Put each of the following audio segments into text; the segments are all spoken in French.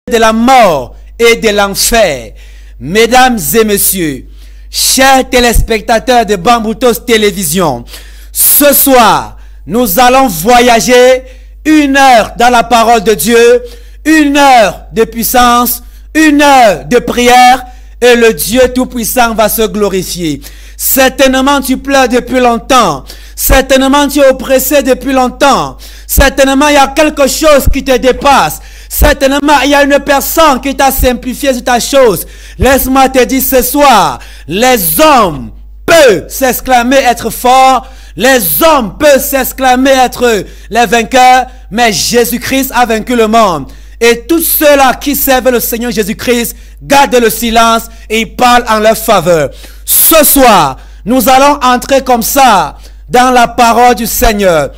de la mort et de l'enfer. Mesdames et messieurs, chers téléspectateurs de Bamboutos Télévision, ce soir, nous allons voyager 1 heure dans la parole de Dieu, 1 heure de puissance, 1 heure de prière, et le Dieu Tout-Puissant va se glorifier. Certainement, tu pleures depuis longtemps. Certainement, tu es oppressé depuis longtemps. Certainement, il y a quelque chose qui te dépasse. Certainement, il y a une personne qui t'a simplifié sur ta chose. Laisse-moi te dire ce soir, les hommes peuvent s'exclamer être forts. Les hommes peuvent s'exclamer être les vainqueurs. Mais Jésus-Christ a vaincu le monde. Et tous ceux-là qui servent le Seigneur Jésus-Christ gardent le silence et ils parlent en leur faveur. Ce soir, nous allons entrer comme ça dans la parole du Seigneur.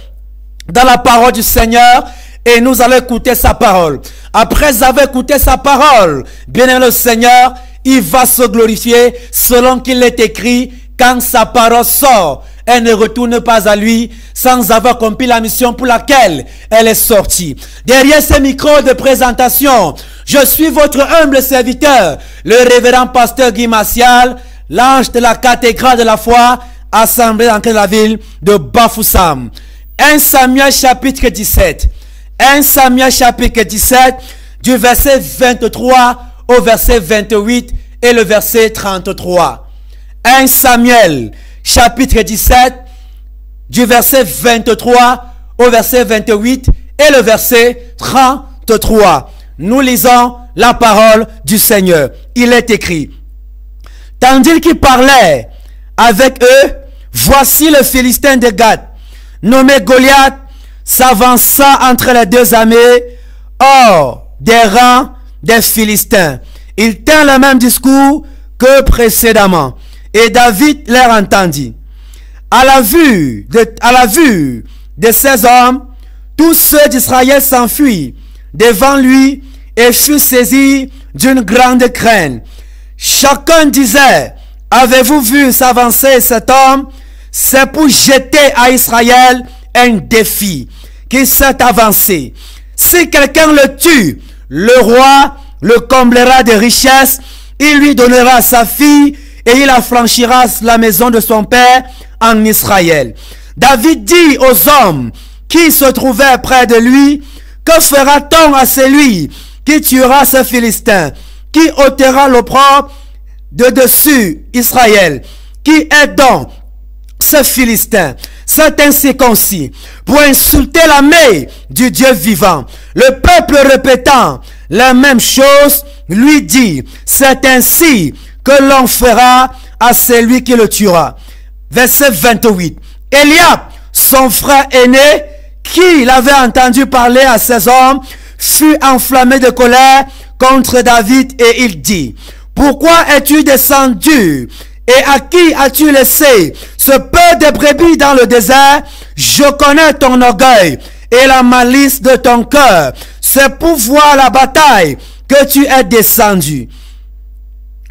Dans la parole du Seigneur, et nous allons écouter sa parole. Après avoir écouté sa parole, bien aimé le Seigneur, il va se glorifier selon qu'il est écrit, quand sa parole sort, elle ne retourne pas à lui sans avoir accompli la mission pour laquelle elle est sortie. Derrière ce micro de présentation, je suis votre humble serviteur, le révérend pasteur Guy Martial, l'ange de la cathédrale de la foi, assemblée dans la ville de Bafoussam. 1 Samuel chapitre 17. 1 Samuel chapitre 17, du verset 23 au verset 28 et le verset 33. 1 Samuel chapitre 17, du verset 23 au verset 28 et le verset 33. Nous lisons la parole du Seigneur. Il est écrit: tandis qu'il parlait avec eux, voici le Philistin de Gath, nommé Goliath, s'avança entre les deux armées, hors des rangs des Philistins. Il tint le même discours que précédemment. Et David leur entendit. À la vue de ces hommes, tous ceux d'Israël s'enfuirent devant lui et furent saisis d'une grande crainte. Chacun disait: avez-vous vu s'avancer cet homme? C'est pour jeter à Israël un défi qui s'est avancé. Si quelqu'un le tue, le roi le comblera de richesses, il lui donnera sa fille et il affranchira la maison de son père en Israël. David dit aux hommes qui se trouvaient près de lui: que fera-t-on à celui qui tuera ce Philistin, qui ôtera l'opprobre de dessus Israël? Qui est donc ce Philistin, cet incirconcis, pour insulter l'armée du Dieu vivant? Le peuple, répétant la même chose, lui dit: c'est ainsi que l'on fera à celui qui le tuera. Verset 28. Eliab, son frère aîné, qui l'avait entendu parler à ces hommes, fut enflammé de colère contre David et il dit: pourquoi es-tu descendu et à qui as-tu laissé ce peu de brebis dans le désert? Je connais ton orgueil et la malice de ton cœur. C'est pour voir la bataille que tu es descendu.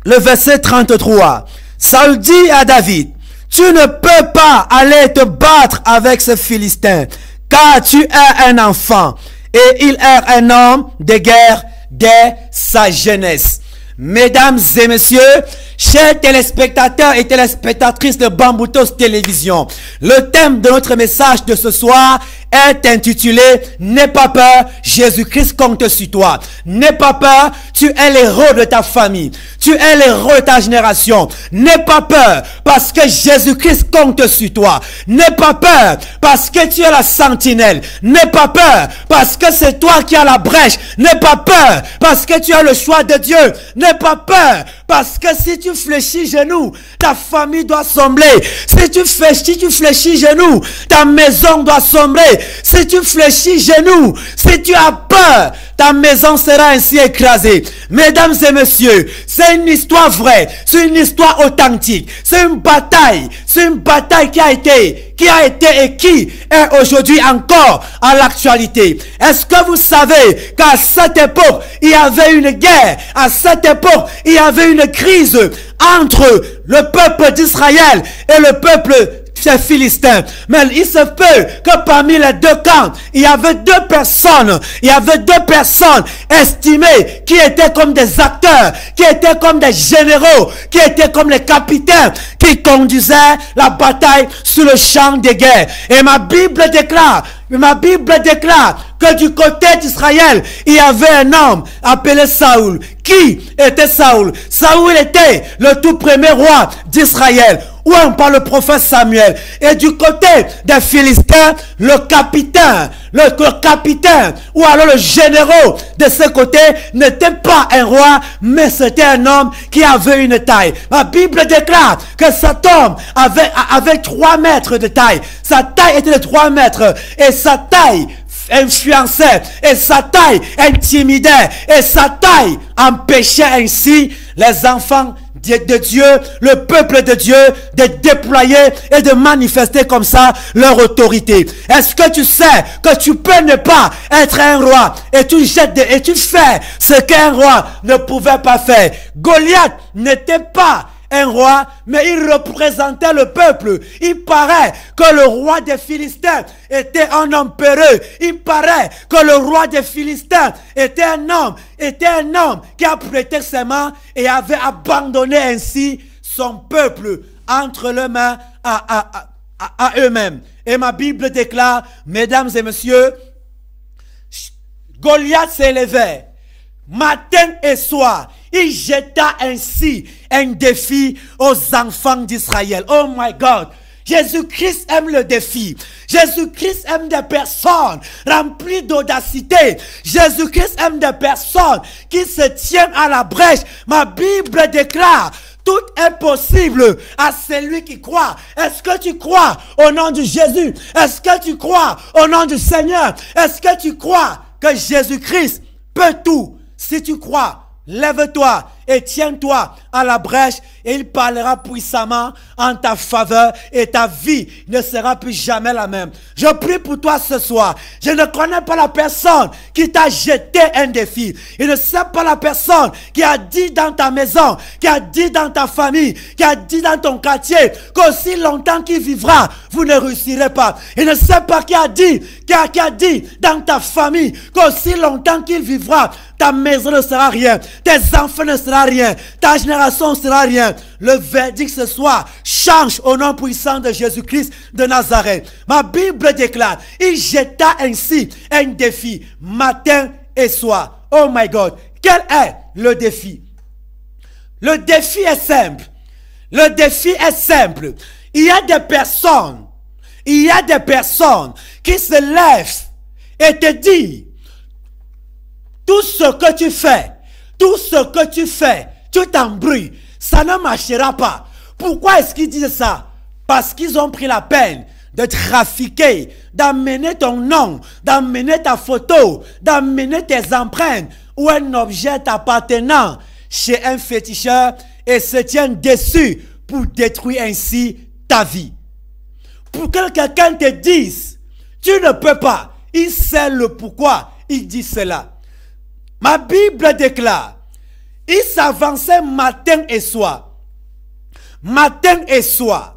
Le verset 33. Saül dit à David: tu ne peux pas aller te battre avec ce Philistin, car tu es un enfant et il est un homme de guerre dès sa jeunesse. Mesdames et messieurs, chers téléspectateurs et téléspectatrices de Bamboutos Télévision, le thème de notre message de ce soir est intitulé « N'aie pas peur, Jésus-Christ compte sur toi ». N'aie pas peur, tu es l'héros de ta famille. Tu es l'héros de ta génération. N'aie pas peur parce que Jésus-Christ compte sur toi. N'aie pas peur parce que tu es la sentinelle. N'aie pas peur parce que c'est toi qui as la brèche. N'aie pas peur parce que tu as le choix de Dieu. N'aie pas peur parce que si tu fléchis genoux, ta famille doit sombrer. Si tu fléchis genoux, ta maison doit sombrer. Si tu fléchis genoux, si tu as peur, ta maison sera ainsi écrasée. Mesdames et messieurs, c'est une histoire vraie, c'est une histoire authentique, c'est une bataille qui a été et qui est aujourd'hui encore à l'actualité. Est-ce que vous savez qu'à cette époque, il y avait une guerre, à cette époque, il y avait une crise entre le peuple d'Israël et le peuple ces Philistins. Mais il se peut que parmi les deux camps, il y avait deux personnes estimées qui étaient comme des acteurs, qui étaient comme des généraux, qui étaient comme les capitaines, qui conduisaient la bataille sur le champ de guerre. Et ma Bible déclare que du côté d'Israël, il y avait un homme appelé Saoul. Qui était Saoul? Saoul était le tout premier roi d'Israël, oué par le prophète Samuel. Et du côté des Philistins, le capitaine, ou alors le général de ce côté n'était pas un roi, mais c'était un homme qui avait une taille. Ma Bible déclare que cet homme avait 3 mètres de taille. Sa taille était de 3 mètres et sa taille influençait, et sa taille intimidait, et sa taille empêchait ainsi les enfants de Dieu, le peuple de Dieu, de déployer et de manifester comme ça leur autorité. Est-ce que tu sais que tu peux ne pas être un roi et tu fais ce qu'un roi ne pouvait pas faire? Goliath n'était pas un roi, mais il représentait le peuple. Il paraît que le roi des Philistins était un homme peureux. Il paraît que le roi des Philistins était un homme qui a prêté ses mains et avait abandonné ainsi son peuple entre les mains à eux-mêmes. Et ma Bible déclare, mesdames et messieurs, Goliath s'élevait matin et soir. Il jeta ainsi un défi aux enfants d'Israël. Oh my God! Jésus-Christ aime le défi. Jésus-Christ aime des personnes remplies d'audacité. Jésus-Christ aime des personnes qui se tiennent à la brèche. Ma Bible déclare, tout est possible à celui qui croit. Est-ce que tu crois au nom de Jésus? Est-ce que tu crois au nom du Seigneur? Est-ce que tu crois que Jésus-Christ peut tout? Si tu crois, lève-toi et tiens-toi à la brèche et il parlera puissamment en ta faveur et ta vie ne sera plus jamais la même. Je prie pour toi ce soir. Je ne connais pas la personne qui t'a jeté un défi. Je ne sais pas la personne qui a dit dans ta maison, qui a dit dans ta famille, qui a dit dans ton quartier qu'aussi longtemps qu'il vivra, vous ne réussirez pas. Je ne sais pas qui a dit dans ta famille qu'aussi longtemps qu'il vivra, ta maison ne sera rien, tes enfants ne sera rien, ta génération ne sera rien. Le verdict ce soir change au nom puissant de Jésus-Christ de Nazareth. Ma Bible déclare, il jeta ainsi un défi matin et soir. Oh my God, quel est le défi? Le défi est simple. Le défi est simple. Il y a des personnes qui se lèvent et te disent, tout ce que tu fais, tu t'embrouilles, ça ne marchera pas. Pourquoi est-ce qu'ils disent ça? Parce qu'ils ont pris la peine de trafiquer, d'amener ton nom, d'amener ta photo, d'amener tes empreintes ou un objet appartenant chez un féticheur et se tiennent dessus pour détruire ainsi ta vie. Pour que quelqu'un te dise, tu ne peux pas, il sait le pourquoi il dit cela. Ma Bible déclare, il s'avançait matin et soir. Matin et soir.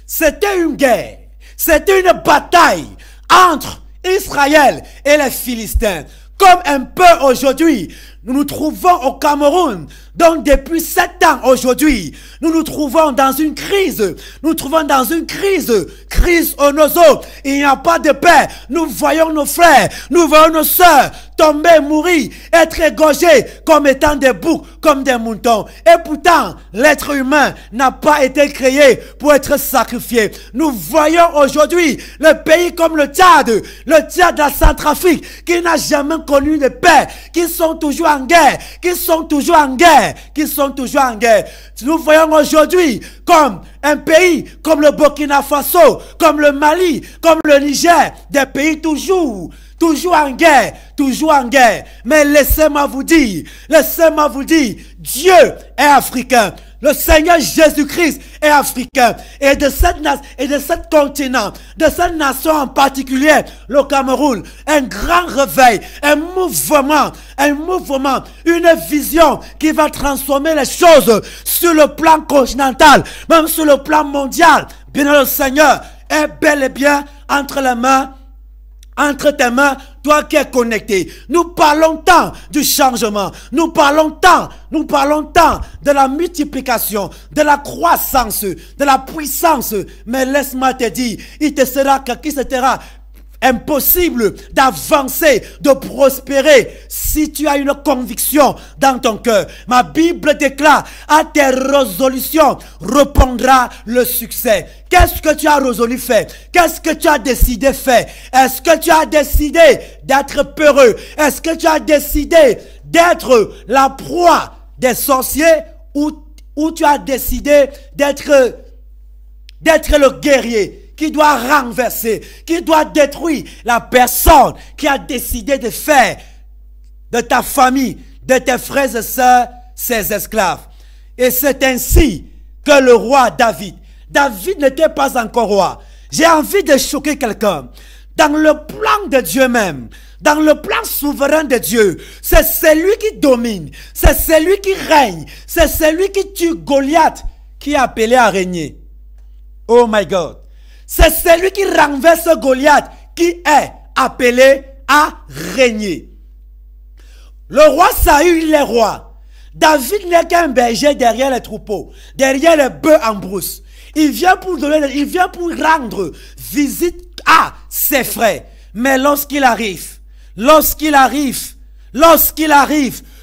C'était une guerre. C'était une bataille entre Israël et les Philistins. Comme un peu aujourd'hui, nous nous trouvons au Cameroun. Donc depuis 7 ans aujourd'hui, nous nous trouvons dans une crise. Crise au nozo. Il n'y a pas de paix. Nous voyons nos frères, nous voyons nos sœurs tomber, mourir, être égorgés comme étant des boucs, comme des moutons. Et pourtant, l'être humain n'a pas été créé pour être sacrifié. Nous voyons aujourd'hui le pays comme le Tchad de la Centrafrique, qui n'a jamais connu de paix, qui sont toujours en guerre, Nous voyons aujourd'hui comme un pays comme le Burkina Faso, comme le Mali, comme le Niger, des pays toujours en guerre. Mais laissez-moi vous dire, Dieu est africain. Le Seigneur Jésus-Christ est africain. Et de cette continent, de cette nation en particulier, le Cameroun, un grand réveil, un mouvement, une vision qui va transformer les choses sur le plan continental, même sur le plan mondial. bien le Seigneur est bel et bien entre les mains, entre tes mains, toi qui es connecté. Nous parlons tant du changement. Nous parlons tant de la multiplication, de la croissance, de la puissance. Mais laisse-moi te dire, il te sera impossible d'avancer, de prospérer si tu as une conviction dans ton cœur. Ma Bible déclare, à tes résolutions répondra le succès. Qu'est-ce que tu as résolu faire? Qu'est-ce que tu as décidé faire? Est-ce que tu as décidé d'être peureux? Est-ce que tu as décidé d'être la proie des sorciers ou tu as décidé d'être le guerrier qui doit renverser, qui doit détruire la personne qui a décidé de faire de ta famille, de tes frères et sœurs, ses esclaves. Et c'est ainsi que le roi David n'était pas encore roi. J'ai envie de choquer quelqu'un. Dans le plan de Dieu même, dans le plan souverain de Dieu, c'est celui qui domine, c'est celui qui règne, c'est celui qui tue Goliath, qui est appelé à régner. Oh my God. C'est celui qui renverse Goliath qui est appelé à régner. Le roi Saül, il est roi. David n'est qu'un berger derrière les troupeaux, derrière les bœufs en brousse. Il vient pour rendre visite à ses frères. Mais lorsqu'il arrive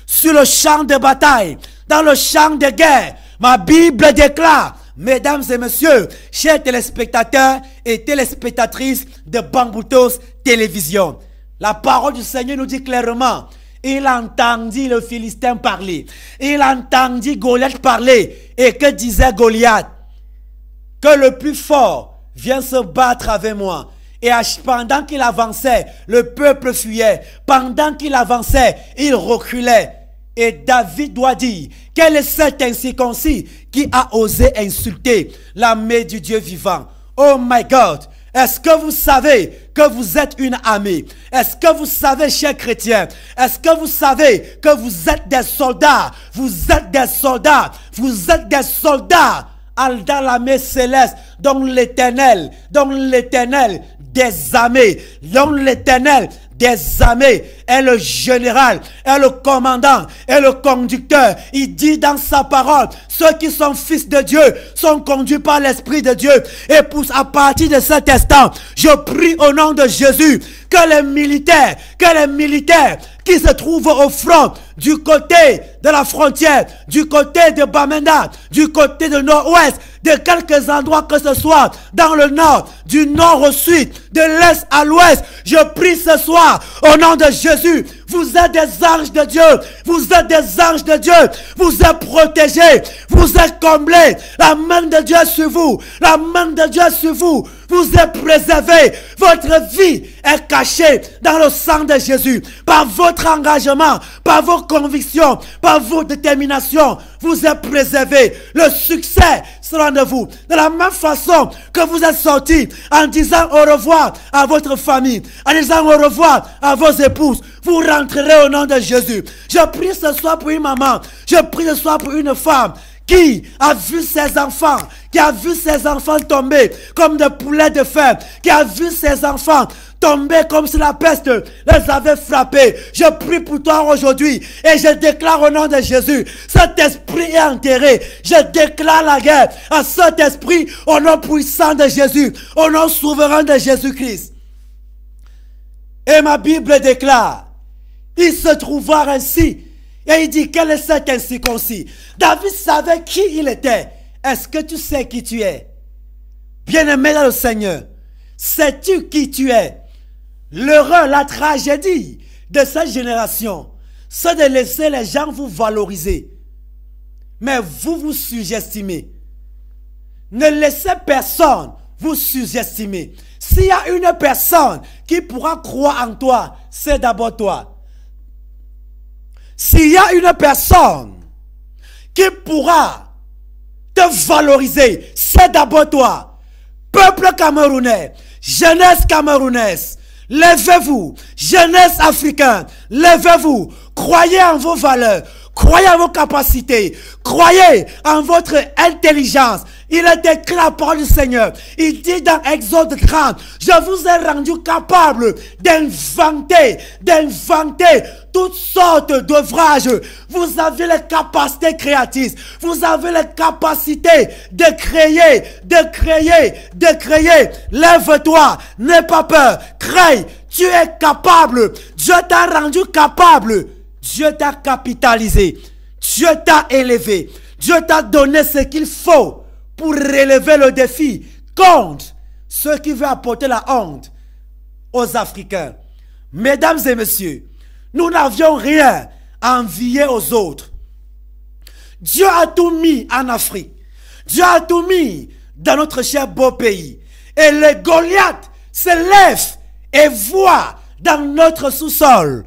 sur le champ de bataille, dans le champ de guerre, ma Bible déclare, mesdames et messieurs, chers téléspectateurs et téléspectatrices de Bamboutos Télévision, la parole du Seigneur nous dit clairement, il entendit le Philistin parler, il entendit Goliath parler, et que disait Goliath? Que le plus fort vient se battre avec moi. Et pendant qu'il avançait, le peuple fuyait. Pendant qu'il avançait, il reculait. Et David doit dire, quel est cet incirconcis qui a osé insulter l'armée du Dieu vivant? Oh my God! Est-ce que vous savez que vous êtes une armée? Est-ce que vous savez, chers chrétiens, est-ce que vous savez que vous êtes des soldats? Vous êtes des soldats. Vous êtes des soldats dans l'armée céleste, dont l'Éternel des armées, dont l'Éternel des armées est le général, est le commandant, est le conducteur. Il dit dans sa parole, ceux qui sont fils de Dieu sont conduits par l'Esprit de Dieu. Et à partir de cet instant, je prie au nom de Jésus que les militaires qui se trouvent au front, du côté de la frontière, du côté de Bamenda, du côté de nord-ouest, de quelques endroits que ce soit, dans le nord, du nord au sud, de l'est à l'ouest, je prie ce soir, au nom de Jésus, vous êtes des anges de Dieu, vous êtes des anges de Dieu, vous êtes protégés, vous êtes comblés, la main de Dieu est sur vous, la main de Dieu est sur vous, vous êtes préservés, votre vie est cachée dans le sang de Jésus, par votre engagement, par vos convictions, par votre détermination, vous êtes préservés, le succès sera de vous. De la même façon que vous êtes sortis en disant au revoir à votre famille, en disant au revoir à vos épouses, vous rentrerez au nom de Jésus. Je prie ce soir pour une maman, je prie ce soir pour une femme qui a vu ses enfants, tomber comme des poulets de fer, qui a vu ses enfants tomber comme si la peste les avait frappés. Je prie pour toi aujourd'hui et je déclare au nom de Jésus, cet esprit est enterré. Je déclare la guerre à cet esprit au nom puissant de Jésus, au nom souverain de Jésus-Christ. Et ma Bible déclare, il se trouvera ainsi. Et il dit, quel est cet incirconcis? David savait qui il était. Est-ce que tu sais qui tu es? Bien-aimé dans le Seigneur, sais-tu qui tu es? L'erreur, la tragédie de cette génération, c'est de laisser les gens vous valoriser. Mais vous vous sous-estimez. Ne laissez personne vous sous-estimer. S'il y a une personne qui pourra croire en toi, c'est d'abord toi. S'il y a une personne qui pourra te valoriser, c'est d'abord toi. Peuple camerounais, jeunesse camerounaise, levez-vous. Jeunesse africaine, levez-vous. Croyez en vos valeurs. Croyez en vos capacités. Croyez en votre intelligence. Il est écrit la parole du Seigneur. Il dit dans Exode 30, je vous ai rendu capable d'inventer toutes sortes d'ouvrages. Vous avez les capacités créatives. Vous avez les capacités de créer. Lève-toi, n'aie pas peur, crée. Tu es capable. Dieu t'a rendu capable. Dieu t'a capitalisé. Dieu t'a élevé. Dieu t'a donné ce qu'il faut pour relever le défi contre ceux qui veulent apporter la honte aux Africains. Mesdames et messieurs, nous n'avions rien à envier aux autres. Dieu a tout mis en Afrique. Dieu a tout mis dans notre cher beau pays. Et les Goliaths se lèvent et voient dans notre sous-sol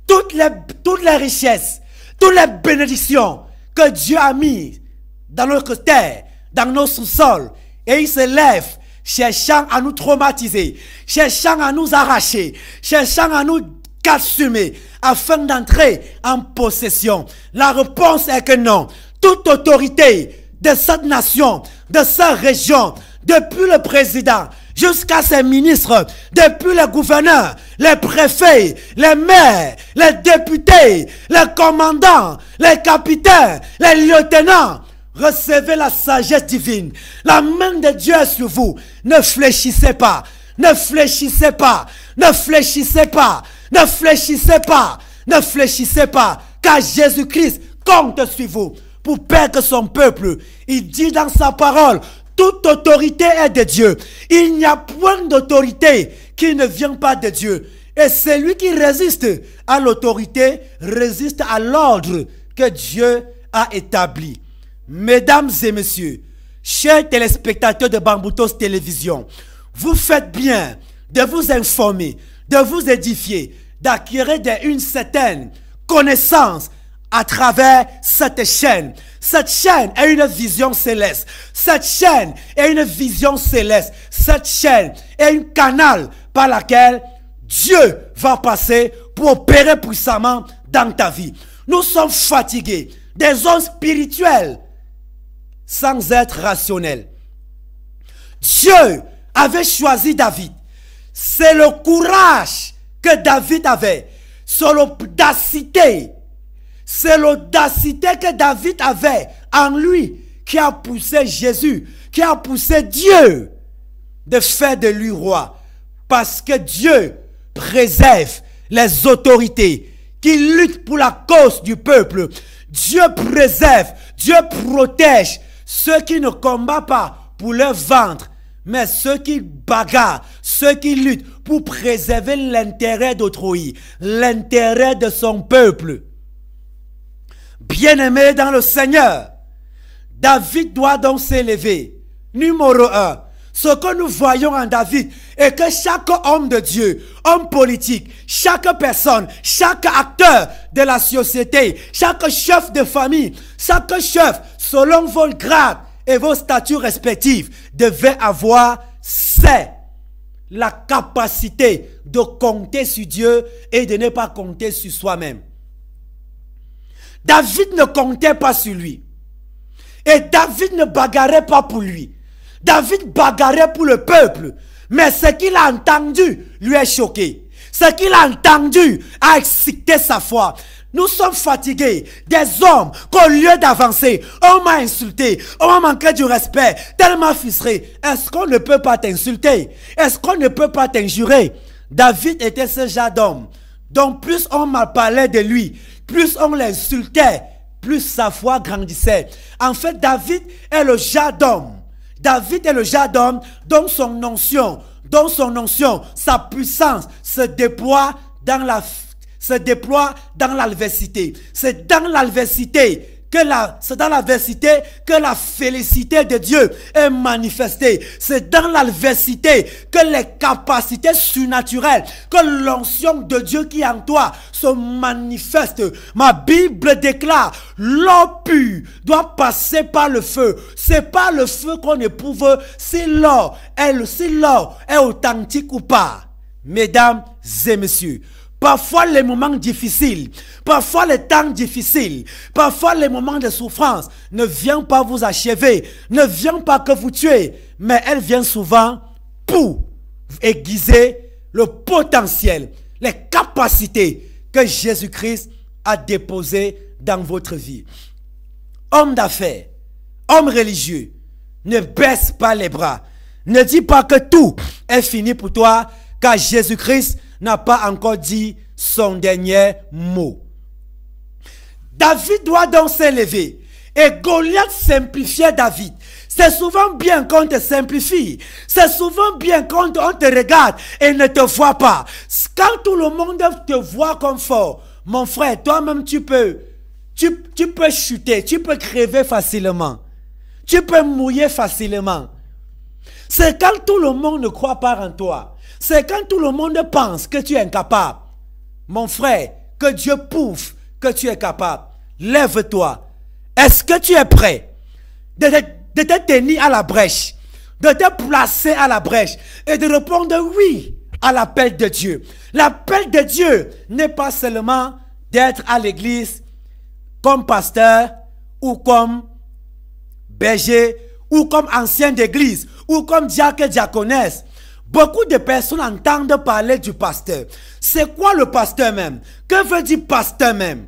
toutes les richesses, toutes les bénédictions que Dieu a mis dans notre terre, dans nos sous-sols. Et ils se lèvent cherchant à nous traumatiser, cherchant à nous arracher, cherchant à nous assumer afin d'entrer en possession. La réponse est que non. Toute autorité de cette nation, de cette région, depuis le président jusqu'à ses ministres, depuis les gouverneurs, les préfets, les maires, les députés, les commandants, les capitaines, les lieutenants, recevez la sagesse divine. La main de Dieu est sur vous. Ne fléchissez pas. Ne fléchissez pas. Ne fléchissez pas. Ne fléchissez pas, ne fléchissez pas, car Jésus-Christ compte sur vous pour perdre son peuple. Il dit dans sa parole, toute autorité est de Dieu. Il n'y a point d'autorité qui ne vient pas de Dieu. Et celui qui résiste à l'autorité résiste à l'ordre que Dieu a établi. Mesdames et messieurs, chers téléspectateurs de Bamboutos Télévision, vous faites bien de vous informer, de vous édifier, d'acquérir une certaine connaissance à travers cette chaîne. Cette chaîne est une vision céleste. Cette chaîne est une vision céleste. Cette chaîne est un canal par lequel Dieu va passer pour opérer puissamment dans ta vie. Nous sommes fatigués des hommes spirituels sans être rationnels. Dieu avait choisi David. C'est le courage que David avait. C'est l'audacité. C'est l'audacité que David avait en lui qui a poussé Jésus, qui a poussé Dieu de faire de lui roi. Parce que Dieu préserve les autorités qui luttent pour la cause du peuple. Dieu préserve, Dieu protège ceux qui ne combattent pas pour leur ventre, mais ceux qui bagarrent, ceux qui luttent pour préserver l'intérêt d'autrui, l'intérêt de son peuple. Bien-aimé dans le Seigneur, David doit donc s'élever. Numéro 1, ce que nous voyons en David est que chaque homme de Dieu, homme politique, chaque personne, chaque acteur de la société, chaque chef de famille, chaque chef, selon vos grades et vos statuts respectifs, devait avoir la capacité de compter sur Dieu et de ne pas compter sur soi-même. David ne comptait pas sur lui. Et David ne bagarrait pas pour lui. David bagarrait pour le peuple. Mais ce qu'il a entendu lui a choqué. Ce qu'il a entendu a excité sa foi. Nous sommes fatigués des hommes qu'au lieu d'avancer, on m'a insulté, on m'a manqué du respect, tellement frustré. Est-ce qu'on ne peut pas t'insulter? Est-ce qu'on ne peut pas t'injurer? David était ce genre d'homme. Donc plus on m'a parlé de lui, plus on l'insultait, plus sa foi grandissait. En fait, David est le genre d'homme. David est le genre d'homme dont son onction, sa puissance se déploie dans l'adversité. C'est dans l'adversité que la félicité de Dieu est manifestée. C'est dans l'adversité que les capacités surnaturelles, que l'onction de Dieu qui est en toi se manifeste. Ma Bible déclare, l'or pur doit passer par le feu. C'est pas le feu qu'on éprouve si l'or est authentique ou pas. Mesdames et messieurs, Parfois les moments difficiles, parfois les temps difficiles, parfois les moments de souffrance ne viennent pas vous achever, ne viennent pas que vous tuer, mais elles viennent souvent pour aiguiser le potentiel, les capacités que Jésus-Christ a déposées dans votre vie. Homme d'affaires, homme religieux, ne baisse pas les bras. Ne dis pas que tout est fini pour toi, car Jésus-Christ n'a pas encore dit son dernier mot. David doit donc s'élever. Et Goliath simplifiait David. C'est souvent bien qu'on te simplifie. C'est souvent bien quand on te regarde et ne te voit pas. Quand tout le monde te voit comme fort, mon frère, toi-même tu peux chuter, tu peux crever facilement. Tu peux mouiller facilement. C'est quand tout le monde ne croit pas en toi. C'est quand tout le monde pense que tu es incapable. Mon frère, que Dieu prouve que tu es capable. Lève-toi. Est-ce que tu es prêt de te tenir à la brèche, de te placer à la brèche et de répondre oui à l'appel de Dieu? L'appel de Dieu n'est pas seulement d'être à l'église comme pasteur ou comme berger ou comme ancien d'église ou comme diacre et diaconesse. Beaucoup de personnes entendent parler du pasteur. C'est quoi le pasteur même? Que veut dire pasteur même?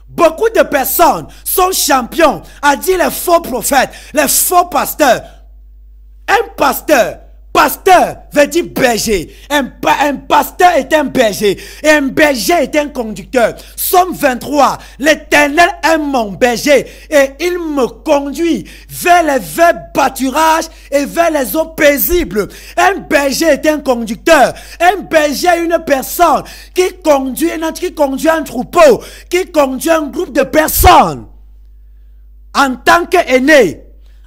Beaucoup de personnes sont champions à dire les faux prophètes, les faux pasteurs. Un pasteur veut dire berger. Un pasteur est un berger. Et un berger est un conducteur. Somme 23. L'Éternel est mon berger. Et il me conduit vers les verts pâturages et vers les eaux paisibles. Un berger est un conducteur. Un berger est une personne qui conduit un troupeau, qui conduit un groupe de personnes. En tant qu'aîné,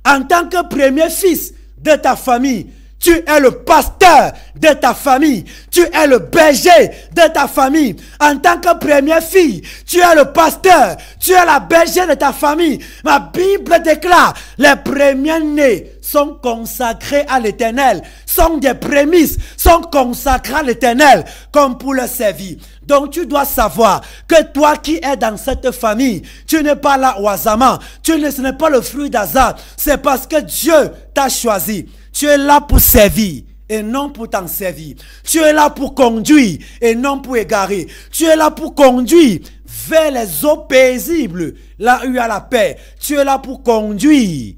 en tant que premier fils de ta famille, tu es le pasteur de ta famille. Tu es le berger de ta famille. En tant que première fille, tu es le pasteur. Tu es la berger de ta famille. Ma Bible déclare, les premiers-nés sont consacrés à l'Éternel. Sont des prémices, sont consacrés à l'Éternel comme pour le servir. Donc tu dois savoir que toi qui es dans cette famille, tu n'es pas là au hasard. Ce n'est pas le fruit d'hasard. C'est parce que Dieu t'a choisi. Tu es là pour servir et non pour t'en servir. Tu es là pour conduire et non pour égarer. Tu es là pour conduire vers les eaux paisibles, là où il y a la paix. Tu es là pour conduire.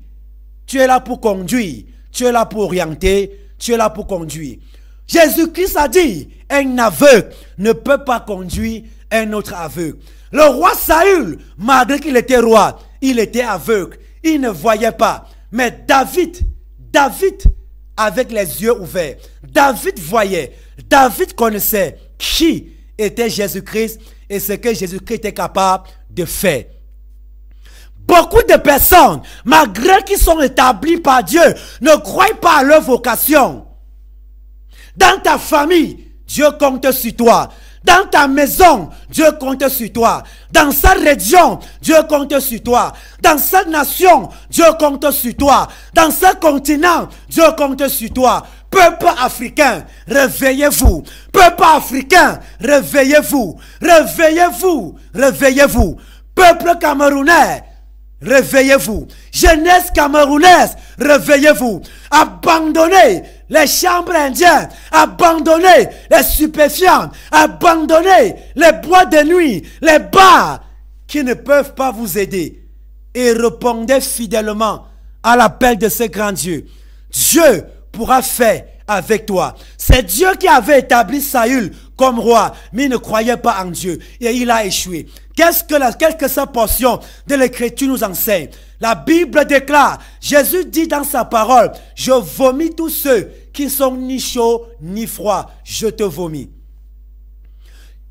Tu es là pour conduire. Tu es là pour orienter. Tu es là pour conduire. Jésus-Christ a dit, un aveugle ne peut pas conduire un autre aveugle. Le roi Saül, malgré qu'il était roi, il était aveugle. Il ne voyait pas. Mais David, avec les yeux ouverts, David voyait, David connaissait qui était Jésus-Christ et ce que Jésus-Christ était capable de faire. Beaucoup de personnes, malgré qu'ils sont établis par Dieu, ne croient pas à leur vocation. Dans ta famille, Dieu compte sur toi. Dans ta maison, Dieu compte sur toi. Dans sa région, Dieu compte sur toi. Dans sa nation, Dieu compte sur toi. Dans ce continent, Dieu compte sur toi. Peuple africain, réveillez-vous. Peuple africain, réveillez-vous. Réveillez-vous. Réveillez-vous. Peuple camerounais, réveillez-vous. Jeunesse camerounaise, réveillez-vous. Abandonnez les chambres indiennes, abandonnez les stupéfiants, abandonnez les boîtes de nuit, les bars qui ne peuvent pas vous aider. Et répondez fidèlement à l'appel de ce grand Dieu. Dieu pourra faire avec toi. C'est Dieu qui avait établi Saül comme roi, mais il ne croyait pas en Dieu et il a échoué. Qu'est-ce que cette portion de l'Écriture nous enseigne? La Bible déclare, Jésus dit dans sa parole, je vomis tous ceux qui sont ni chauds ni froids, je te vomis.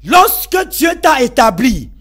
Lorsque Dieu t'a établi,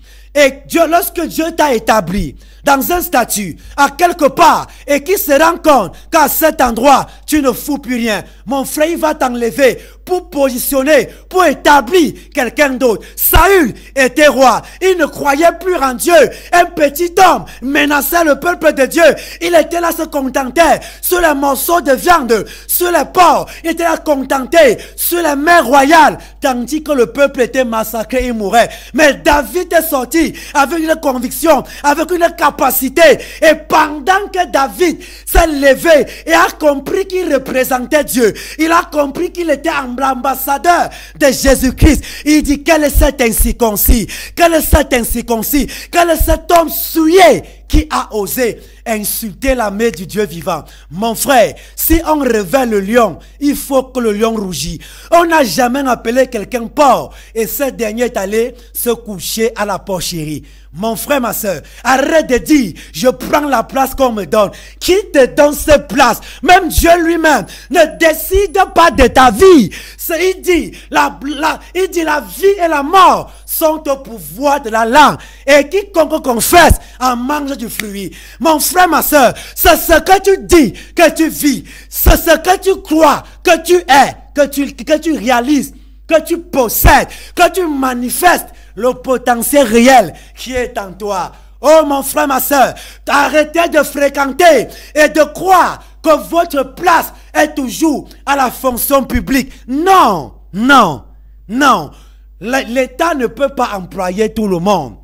lorsque Dieu t'a établi dans un statut, à quelque part, et qui se rend compte qu'à cet endroit, tu ne fous plus rien, mon frère, il va t'enlever pour positionner, pour établir quelqu'un d'autre. Saül était roi. Il ne croyait plus en Dieu. Un petit homme menaçait le peuple de Dieu. Il était là, se contentait sur les morceaux de viande, sur les porcs. Il était là contenté sur les mers royales, tandis que le peuple était massacré et mourait. Mais David est sorti avec une conviction, avec une capacité. Et pendant que David s'est levé et a compris qu'il représentait Dieu, il a compris qu'il était ambassadeur de Jésus-Christ. Il dit, quel est cet incirconcis? Quel est cet incirconcis? Quel est cet homme souillé qui a osé insulter la main du Dieu vivant? Mon frère, si on révèle le lion, il faut que le lion rougisse. On n'a jamais appelé quelqu'un porc et ce dernier est allé se coucher à la porcherie. Mon frère, ma soeur, arrête de dire, je prends la place qu'on me donne. Qui te donne cette place? Même Dieu lui-même ne décide pas de ta vie. Il dit, la vie et la mort sont au pouvoir de la langue. Et quiconque confesse en mange du fruit. Mon frère, ma soeur, c'est ce que tu dis, que tu vis. C'est ce que tu crois, que tu es, que tu réalises, que tu possèdes, que tu manifestes le potentiel réel qui est en toi. Oh mon frère, ma soeur, arrêtez de fréquenter et de croire que votre place est toujours à la fonction publique. Non, non, non. L'État ne peut pas employer tout le monde.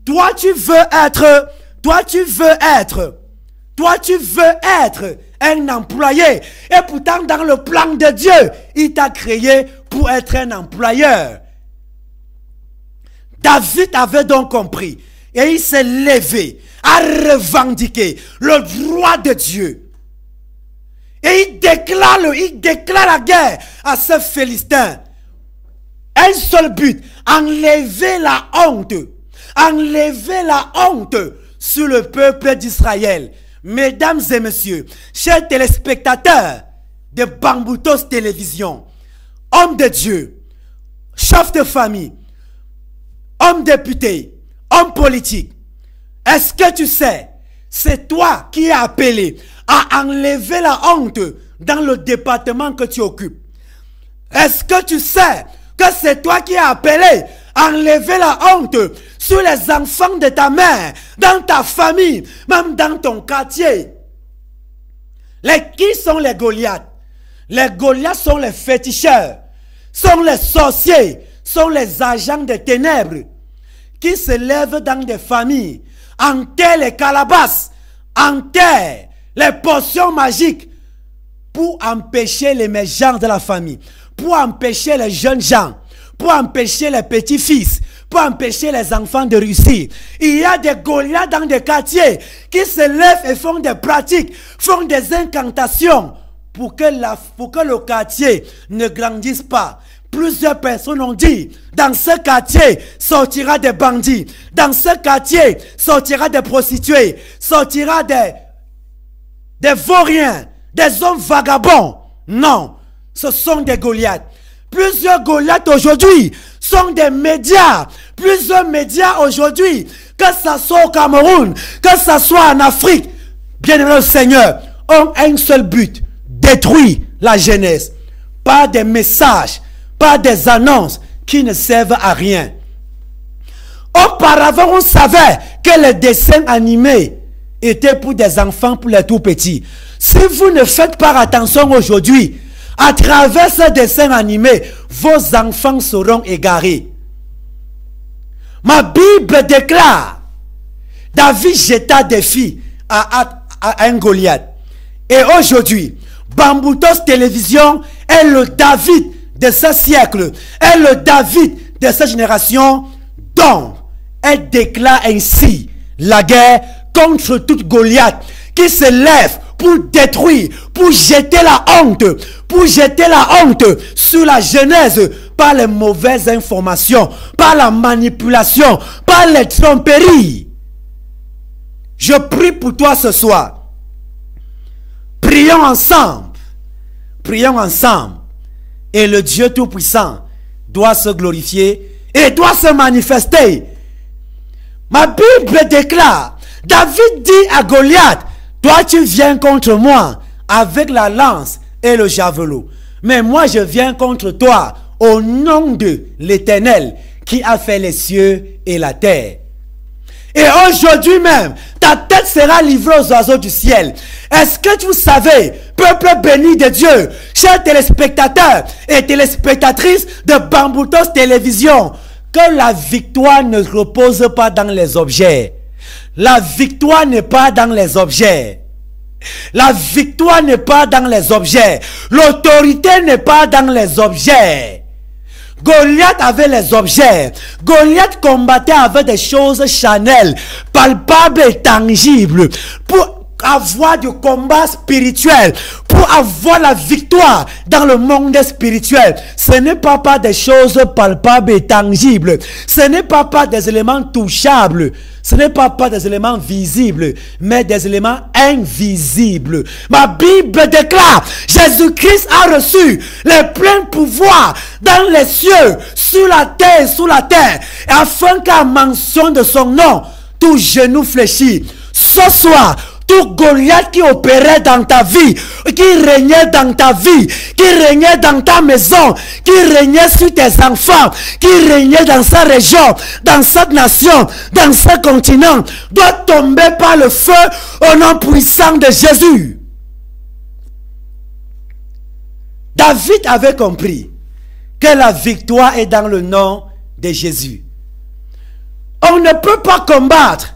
Toi tu veux être un employé. Et pourtant dans le plan de Dieu, il t'a créé pour être un employeur. David avait donc compris et il s'est levé à revendiquer le droit de Dieu. Et il déclare la guerre à ce Philistin. Un seul but, enlever la honte. Enlever la honte sur le peuple d'Israël. Mesdames et messieurs, chers téléspectateurs de Bamboutos Télévision, hommes de Dieu, chefs de famille, homme député, homme politique, est-ce que tu sais, c'est toi qui es appelé à enlever la honte dans le département que tu occupes? Est-ce que tu sais que c'est toi qui es appelé à enlever la honte sur les enfants de ta mère, dans ta famille, même dans ton quartier? Qui sont les Goliaths? Les Goliaths sont les féticheurs, sont les sorciers, sont les agents des ténèbres qui se lèvent dans des familles, enterrent les calabasses, enterrent les potions magiques pour empêcher l'émergence de la famille, pour empêcher les jeunes gens, pour empêcher les petits-fils, pour empêcher les enfants de réussir. Il y a des Goliaths dans des quartiers qui se lèvent et font des pratiques, font des incantations pour que le quartier ne grandisse pas. Plusieurs personnes ont dit, dans ce quartier sortira des bandits, dans ce quartier sortira des prostituées, sortira des vauriens, des hommes vagabonds. Non, ce sont des Goliaths. Plusieurs Goliaths aujourd'hui sont des médias. Plusieurs médias aujourd'hui, que ce soit au Cameroun, que ce soit en Afrique, bien-aimés au Seigneur, ont un seul but: détruire la jeunesse. Pas des messages, pas des annonces qui ne servent à rien. Auparavant, on savait que les dessins animés étaient pour des enfants, pour les tout petits. Si vous ne faites pas attention aujourd'hui, à travers ces dessins animés, vos enfants seront égarés. Ma Bible déclare, David jeta défi à un Goliath. Et aujourd'hui, Bamboutos Télévision est le David de ce siècle, est le David de cette génération. Donc, elle déclare ainsi la guerre contre toute Goliath qui se lève pour détruire, pour jeter la honte sur la jeunesse par les mauvaises informations, par la manipulation, par les tromperies. Je prie pour toi ce soir. Prions ensemble. Prions ensemble. Et le Dieu Tout-Puissant doit se glorifier et doit se manifester. Ma Bible déclare, David dit à Goliath, toi tu viens contre moi avec la lance et le javelot, Mais moi, je viens contre toi au nom de l'Éternel qui a fait les cieux et la terre. Et aujourd'hui même, ta tête sera livrée aux oiseaux du ciel. Est-ce que vous savez, peuple béni de Dieu, chers téléspectateurs et téléspectatrices de Bamboutos Télévision, que la victoire ne repose pas dans les objets. La victoire n'est pas dans les objets. La victoire n'est pas dans les objets. L'autorité n'est pas dans les objets. Goliath avait les objets. Goliath combattait avec des choses charnelles, palpables et tangibles. Pour avoir du combat spirituel, pour avoir la victoire dans le monde spirituel, ce n'est pas par des choses palpables et tangibles. Ce n'est pas par des éléments touchables. Ce n'est pas par des éléments visibles, mais des éléments invisibles. Ma Bible déclare, Jésus-Christ a reçu les pleins pouvoirs dans les cieux, sur la terre, sous la terre, afin qu'à mention de son nom, tout genou fléchit. Ce soir, tout Goliath qui opérait dans ta vie, qui régnait dans ta vie, qui régnait dans ta maison, qui régnait sur tes enfants, qui régnait dans sa région, dans cette nation, dans ce continent, doit tomber par le feu au nom puissant de Jésus. David avait compris que la victoire est dans le nom de Jésus. On ne peut pas combattre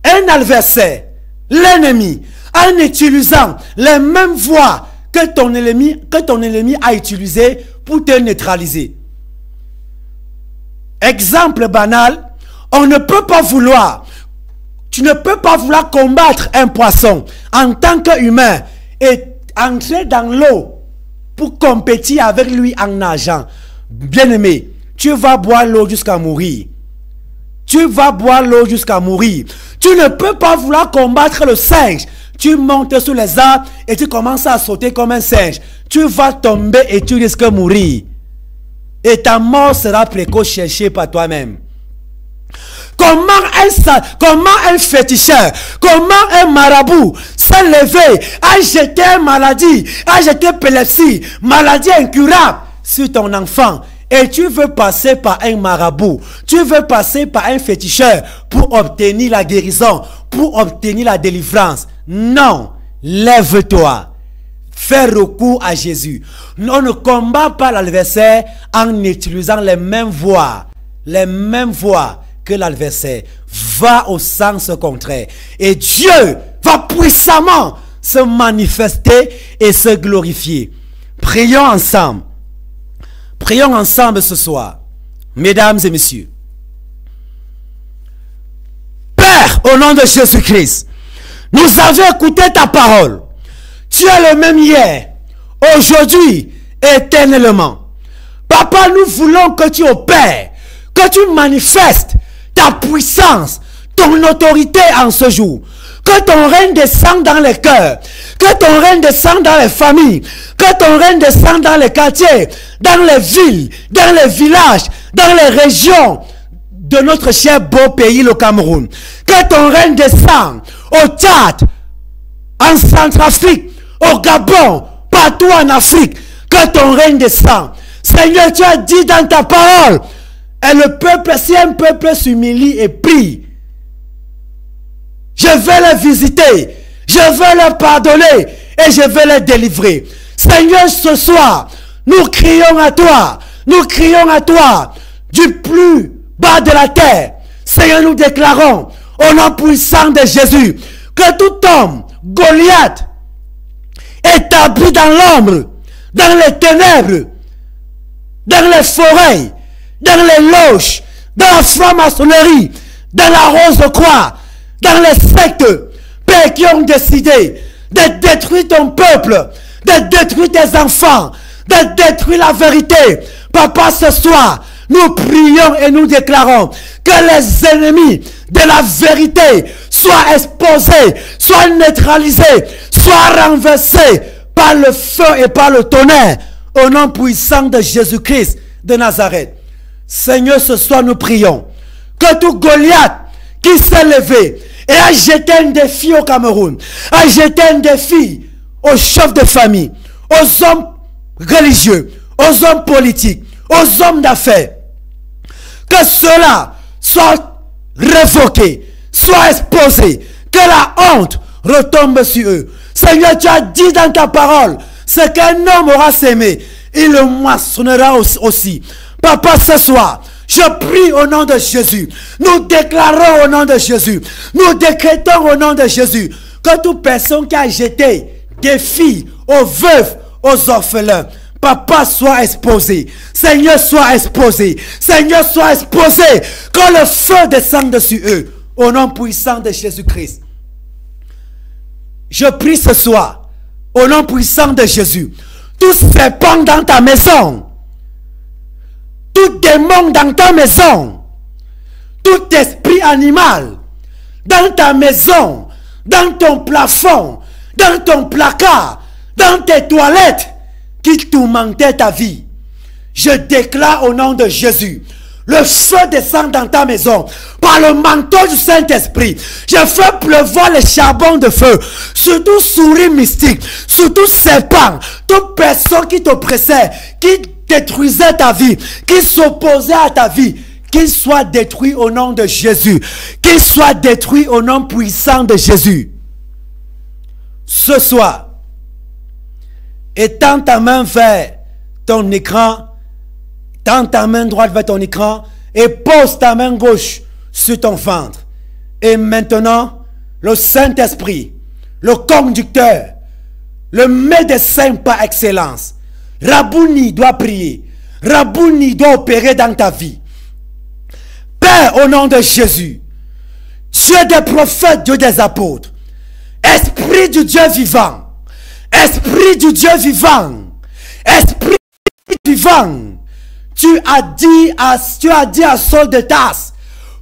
un adversaire, l'ennemi, en utilisant les mêmes voies que ton ennemi a utilisé pour te neutraliser. Exemple banal, on ne peut pas vouloir, tu ne peux pas vouloir combattre un poisson en tant qu'humain et entrer dans l'eau pour compétir avec lui en nageant. Bien-aimé, tu vas boire l'eau jusqu'à mourir. Tu vas boire l'eau jusqu'à mourir. Tu ne peux pas vouloir combattre le singe. Tu montes sur les arbres et tu commences à sauter comme un singe. Tu vas tomber et tu risques de mourir. Et ta mort sera précoce cherchée par toi-même. Comment un féticheur, comment un marabout s'est levé, a jeté maladie, a jeté épilepsie, maladie incurable sur ton enfant? Et tu veux passer par un marabout, tu veux passer par un féticheur pour obtenir la guérison, pour obtenir la délivrance. Non, lève-toi, fais recours à Jésus. On ne combat pas l'adversaire en utilisant les mêmes voies que l'adversaire. Va au sens contraire. Et Dieu va puissamment se manifester et se glorifier. Prions ensemble. Prions ensemble ce soir, mesdames et messieurs. Père, au nom de Jésus-Christ, nous avons écouté ta parole. Tu es le même hier, aujourd'hui, éternellement. Papa, nous voulons que tu opères, que tu manifestes ta puissance, ton autorité en ce jour. Que ton règne descende dans les cœurs, que ton règne descende dans les familles, que ton règne descende dans les quartiers, dans les villes, dans les villages, dans les régions de notre cher beau pays, le Cameroun. Que ton règne descende au Tchad, en Centrafrique, au Gabon, partout en Afrique. Que ton règne descende. Seigneur, tu as dit dans ta parole, et le peuple, si un peuple s'humilie et prie, je vais les visiter, je vais les pardonner et je vais les délivrer. Seigneur, ce soir, nous crions à toi du plus bas de la terre. Seigneur, nous déclarons au nom puissant de Jésus que tout homme, Goliath, établi dans l'ombre, dans les ténèbres, dans les forêts, dans les loges, dans la franc-maçonnerie, dans la rose-croix, dans les sectes, Père, qui ont décidé de détruire ton peuple, de détruire tes enfants, de détruire la vérité. Papa, ce soir, nous prions et nous déclarons que les ennemis de la vérité soient exposés, soient neutralisés, soient renversés par le feu et par le tonnerre, au nom puissant de Jésus-Christ de Nazareth. Seigneur, ce soir, nous prions que tout Goliath qui s'est levé et a jeté un défi au Cameroun, a jeté un défi aux chefs de famille, aux hommes religieux, aux hommes politiques, aux hommes d'affaires, que cela soit révoqué, soit exposé, que la honte retombe sur eux. Seigneur, tu as dit dans ta parole, ce qu'un homme aura sémé, il le moissonnera aussi. Papa, ce soir, je prie au nom de Jésus. Nous déclarons au nom de Jésus. Nous décrétons au nom de Jésus que toute personne qui a jeté des filles aux veuves, aux orphelins, Papa, soit exposé. Seigneur, soit exposé. Seigneur, soit exposé. Que le feu descende sur eux. Au nom puissant de Jésus-Christ. Je prie ce soir, au nom puissant de Jésus, tout serpent dans ta maison, tout démon dans ta maison, tout esprit animal dans ta maison, dans ton plafond, dans ton placard, dans tes toilettes, qui tourmentait ta vie, je déclare au nom de Jésus, le feu descend dans ta maison par le manteau du Saint-Esprit. Je fais pleuvoir les charbons de feu sur tout souris mystique, sur tout serpent, toute personne qui t'oppressait, qui détruisait ta vie, qui s'opposait à ta vie, qu'il soit détruit au nom de Jésus, qu'il soit détruit au nom puissant de Jésus. Ce soir, étends ta main vers ton écran, tends ta main droite vers ton écran et pose ta main gauche sur ton ventre. Et maintenant, le Saint-Esprit, le conducteur, le médecin par excellence, Rabouni doit prier. Rabouni doit opérer dans ta vie. Père, au nom de Jésus, Dieu des prophètes, Dieu des apôtres, Esprit du Dieu vivant, Esprit du Dieu vivant, Esprit vivant, tu as dit à Saul de Tarse,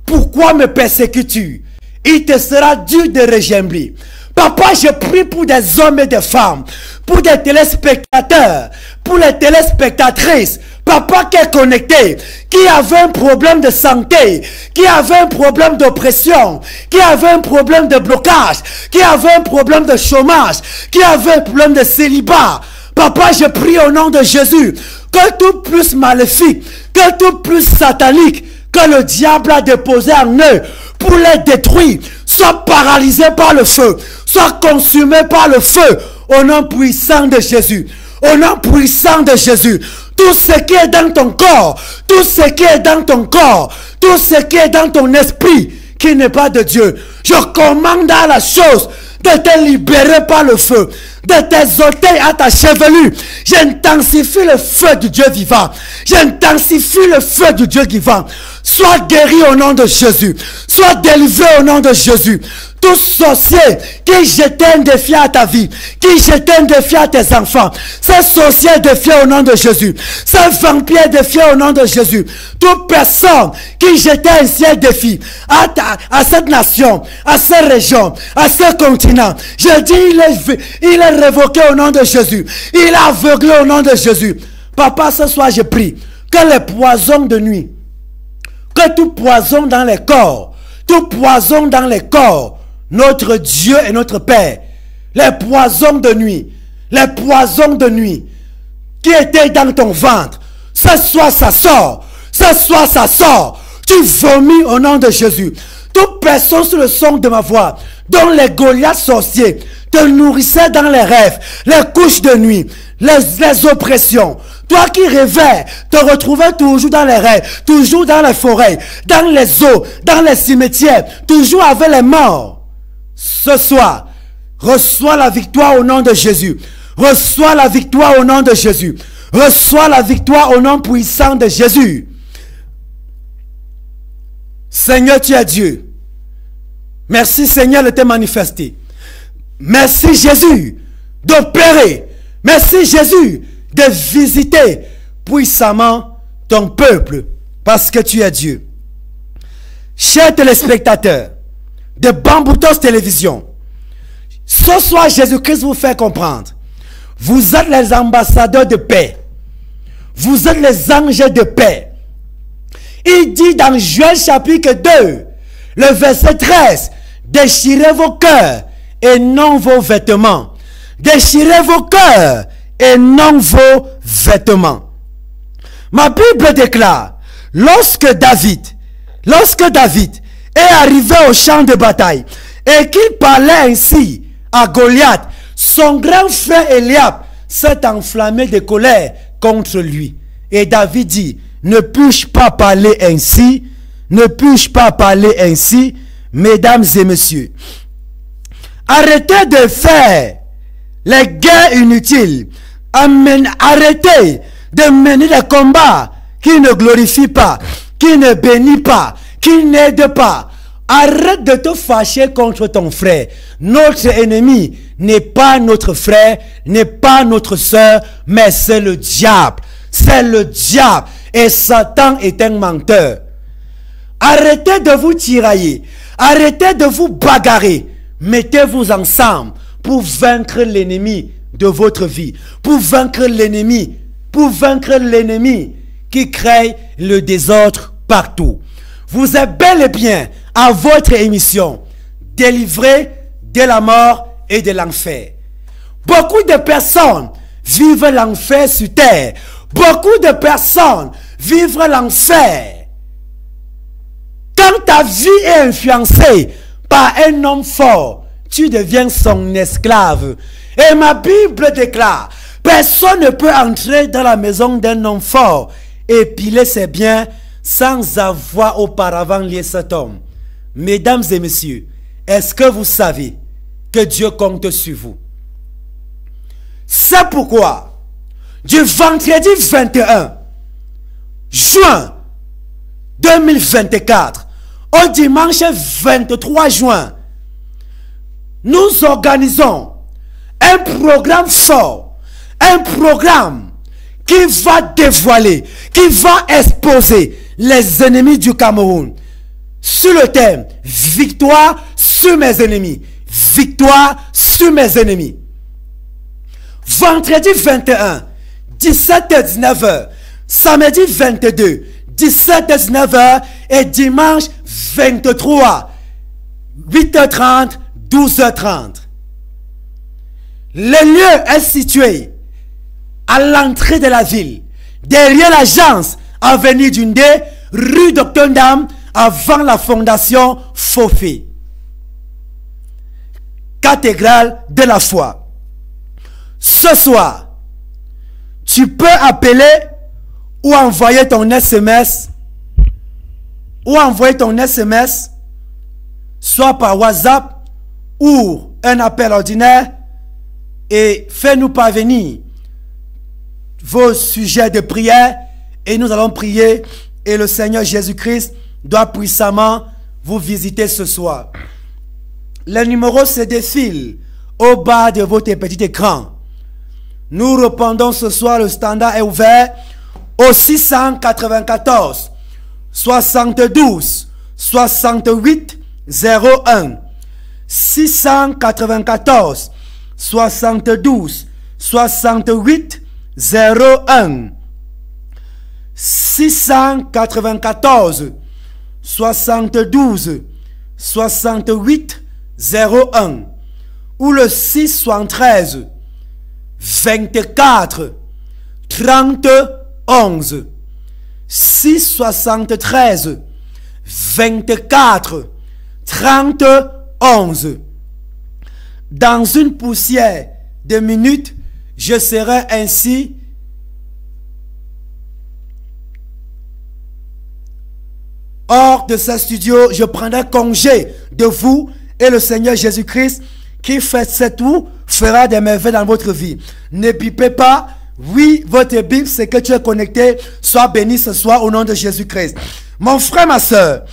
pourquoi me persécutes-tu? Il te sera dur de régembler. Papa, je prie pour des hommes et des femmes, pour des téléspectateurs, pour les téléspectatrices, papa qui est connecté, qui avait un problème de santé, qui avait un problème d'oppression, qui avait un problème de blocage, qui avait un problème de chômage, qui avait un problème de célibat. Papa, je prie au nom de Jésus, que tout plus maléfique, que tout plus satanique, que le diable a déposé en eux pour les détruire, soit paralysé par le feu, soit consumé par le feu, au nom puissant de Jésus. Au nom puissant de Jésus, tout ce qui est dans ton corps, tout ce qui est dans ton corps, tout ce qui est dans ton esprit, qui n'est pas de Dieu, je commande à la chose de te libérer par le feu, de tes orteils à ta chevelure. J'intensifie le feu du Dieu vivant. J'intensifie le feu du Dieu vivant. Sois guéri au nom de Jésus. Sois délivré au nom de Jésus. Tout sorcier qui jetait un défi à ta vie, qui jetait un défi à tes enfants, ces sorciers défiés au nom de Jésus, ces vampires défiés au nom de Jésus, toute personne qui jetait un ciel défi à cette nation, à cette région, à ce continent, je dis il est révoqué au nom de Jésus, il est aveuglé au nom de Jésus. Papa, ce soir je prie que les poisons de nuit, que tout poison dans les corps, tout poison dans les corps, notre Dieu et notre Père, les poisons de nuit qui étaient dans ton ventre, ce soir ça sort, ce soir ça sort, tu vomis au nom de Jésus. Toute personne sur le son de ma voix, dont les Goliaths sorciers te nourrissaient dans les rêves, les couches de nuit, les oppressions, toi qui rêvais, te retrouvais toujours dans les rêves, toujours dans les forêts, dans les eaux, dans les cimetières, toujours avec les morts. Ce soir, reçois la victoire au nom de Jésus. Reçois la victoire au nom de Jésus. Reçois la victoire au nom puissant de Jésus. Seigneur, tu es Dieu. Merci Seigneur de te manifester. Merci Jésus d'opérer. Merci Jésus de visiter puissamment ton peuple parce que tu es Dieu. Chers téléspectateurs de Bamboutos Télévision, ce soir Jésus-Christ vous fait comprendre, vous êtes les ambassadeurs de paix, vous êtes les anges de paix. Il dit dans Joël chapitre 2, le verset 13, déchirez vos cœurs et non vos vêtements, déchirez vos cœurs et non vos vêtements. Ma Bible déclare, lorsque David est arrivé au champ de bataille et qu'il parlait ainsi à Goliath, son grand frère Eliab s'est enflammé de colère contre lui. Et David dit, ne puis-je pas parler ainsi? Ne puis-je pas parler ainsi? Mesdames et messieurs, arrêtez de faire les guerres inutiles. Arrêtez de mener des combats qui ne glorifient pas, qui ne bénissent pas, qui n'aident pas. Arrête de te fâcher contre ton frère. Notre ennemi n'est pas notre frère, n'est pas notre soeur, mais c'est le diable. C'est le diable. Et Satan est un menteur. Arrêtez de vous tirailler. Arrêtez de vous bagarrer. Mettez-vous ensemble pour vaincre l'ennemi de votre vie. Pour vaincre l'ennemi. Pour vaincre l'ennemi qui crée le désordre partout. Vous êtes bel et bien à votre émission, délivré de la mort et de l'enfer. Beaucoup de personnes vivent l'enfer sur terre. Beaucoup de personnes vivent l'enfer. Quand ta vie est influencée par un homme fort, tu deviens son esclave. Et ma Bible déclare, personne ne peut entrer dans la maison d'un homme fort et piler ses biens sans avoir auparavant lié cet homme. Mesdames et messieurs, est-ce que vous savez que Dieu compte sur vous? C'est pourquoi, du vendredi 21 juin 2024 au dimanche 23 juin, nous organisons un programme fort, un programme qui va dévoiler, qui va exposer les ennemis du Cameroun sur le thème victoire sur mes ennemis. Victoire sur mes ennemis. Vendredi 21, 17h-19h. Samedi 22, 17h-19h. Et dimanche 23, 8h30, 12h30. Le lieu est situé à l'entrée de la ville, derrière l'agence Avenue Dundé, rue Docteur Ndam, avant la fondation Fofé. Cathédrale de la foi. Ce soir, tu peux appeler ou envoyer ton SMS, soit par WhatsApp ou un appel ordinaire, et fais-nous parvenir vos sujets de prière et nous allons prier et le Seigneur Jésus-Christ doit puissamment vous visiter ce soir. Les numéros se défilent au bas de votre petit écran. Nous répondons ce soir, le standard est ouvert au 694 72 68 01. 694 72 68 01. 694 72 68 01 ou le 673 24 30 11. 673 24 30 11. Dans une poussière de minutes, je serai ainsi hors de ce studio. Je prendrai congé de vous et le Seigneur Jésus-Christ qui fait cette tout fera des merveilles dans votre vie. Ne bipez pas. Oui, votre Bible, c'est que tu es connecté. Sois béni ce soir au nom de Jésus-Christ. Mon frère, ma soeur,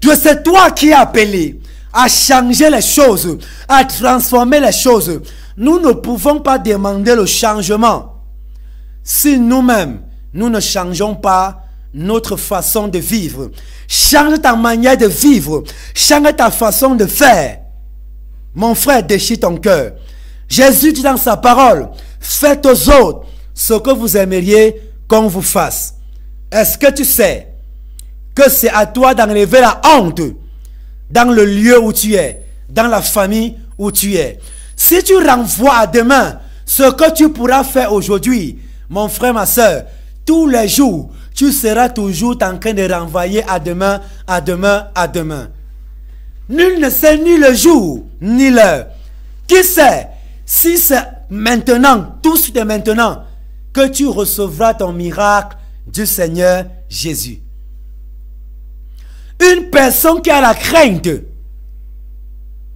c'est toi qui es appelé à changer les choses, à transformer les choses. Nous ne pouvons pas demander le changement si nous-mêmes, nous ne changeons pas notre façon de vivre. Change ta manière de vivre. Change ta façon de faire. Mon frère, déchire ton cœur. Jésus dit dans sa parole, faites aux autres ce que vous aimeriez qu'on vous fasse. Est-ce que tu sais que c'est à toi d'enlever la honte dans le lieu où tu es, dans la famille où tu es? Si tu renvoies à demain Ce que tu pourras faire aujourd'hui, mon frère, ma soeur, tous les jours, tu seras toujours en train de renvoyer à demain, à demain, à demain. Nul ne sait ni le jour, ni l'heure. Qui sait si c'est maintenant, tout de suite maintenant, que tu recevras ton miracle du Seigneur Jésus. Une personne qui a la crainte,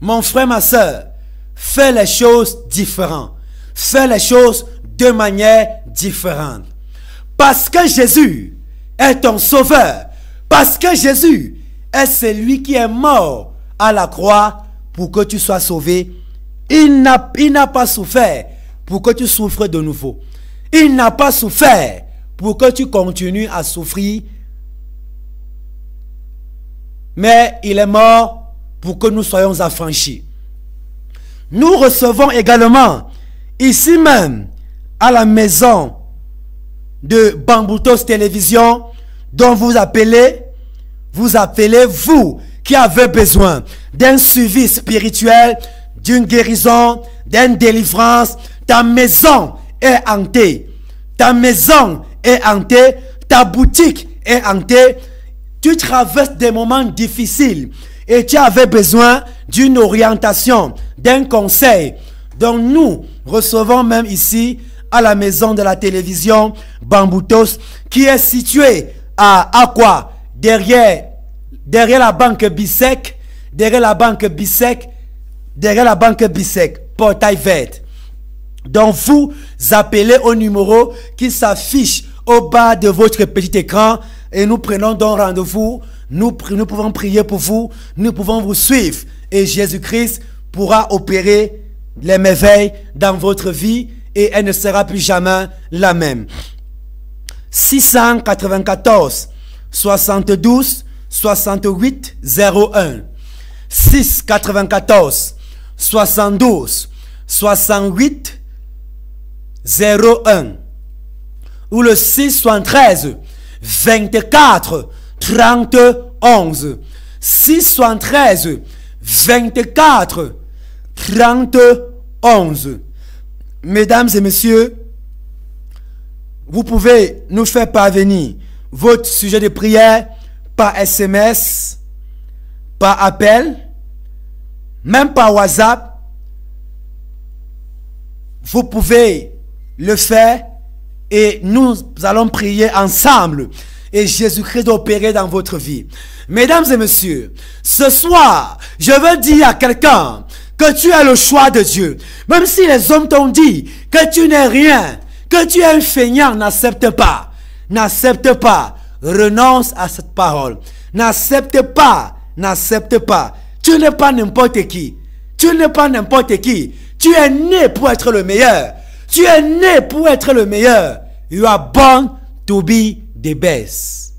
mon frère, ma soeur, fait les choses différentes. Fait les choses de manière différente. Parce que Jésus est ton sauveur. Parce que Jésus est celui qui est mort à la croix pour que tu sois sauvé. Il n'a pas souffert pour que tu souffres de nouveau. Il n'a pas souffert pour que tu continues à souffrir. Mais il est mort pour que nous soyons affranchis. Nous recevons également, ici même, à la maison de Bamboutos Télévision, dont vous appelez, vous qui avez besoin d'un suivi spirituel, d'une guérison, d'une délivrance. Ta maison est hantée. Ta maison est hantée. Ta boutique est hantée. Tu traverses des moments difficiles et tu avais besoin d'une orientation, d'un conseil. Donc nous recevons même ici à la maison de la télévision Bamboutos, qui est située à quoi? Derrière la banque Bissec, derrière la banque Bissec, portail vert. Donc vous appelez au numéro qui s'affiche au bas de votre petit écran et nous prenons donc rendez-vous. Nous pouvons prier pour vous, nous pouvons vous suivre et Jésus-Christ pourra opérer les merveilles dans votre vie et elle ne sera plus jamais la même. 694 72 68 01 694 72 68 01 ou le 673 24 30 11 673 24 30 11. Mesdames et messieurs, vous pouvez nous faire parvenir votre sujet de prière par SMS, par appel, même par WhatsApp. Vous pouvez le faire et nous allons prier ensemble et Jésus-Christ opérer dans votre vie. Mesdames et messieurs, ce soir, je veux dire à quelqu'un que tu as le choix de Dieu. Même si les hommes t'ont dit que tu n'es rien, que tu es un feignant, n'accepte pas. N'accepte pas. Renonce à cette parole. N'accepte pas. N'accepte pas. Tu n'es pas n'importe qui. Tu n'es pas n'importe qui. Tu es né pour être le meilleur. Tu es né pour être le meilleur. You are born to be the best.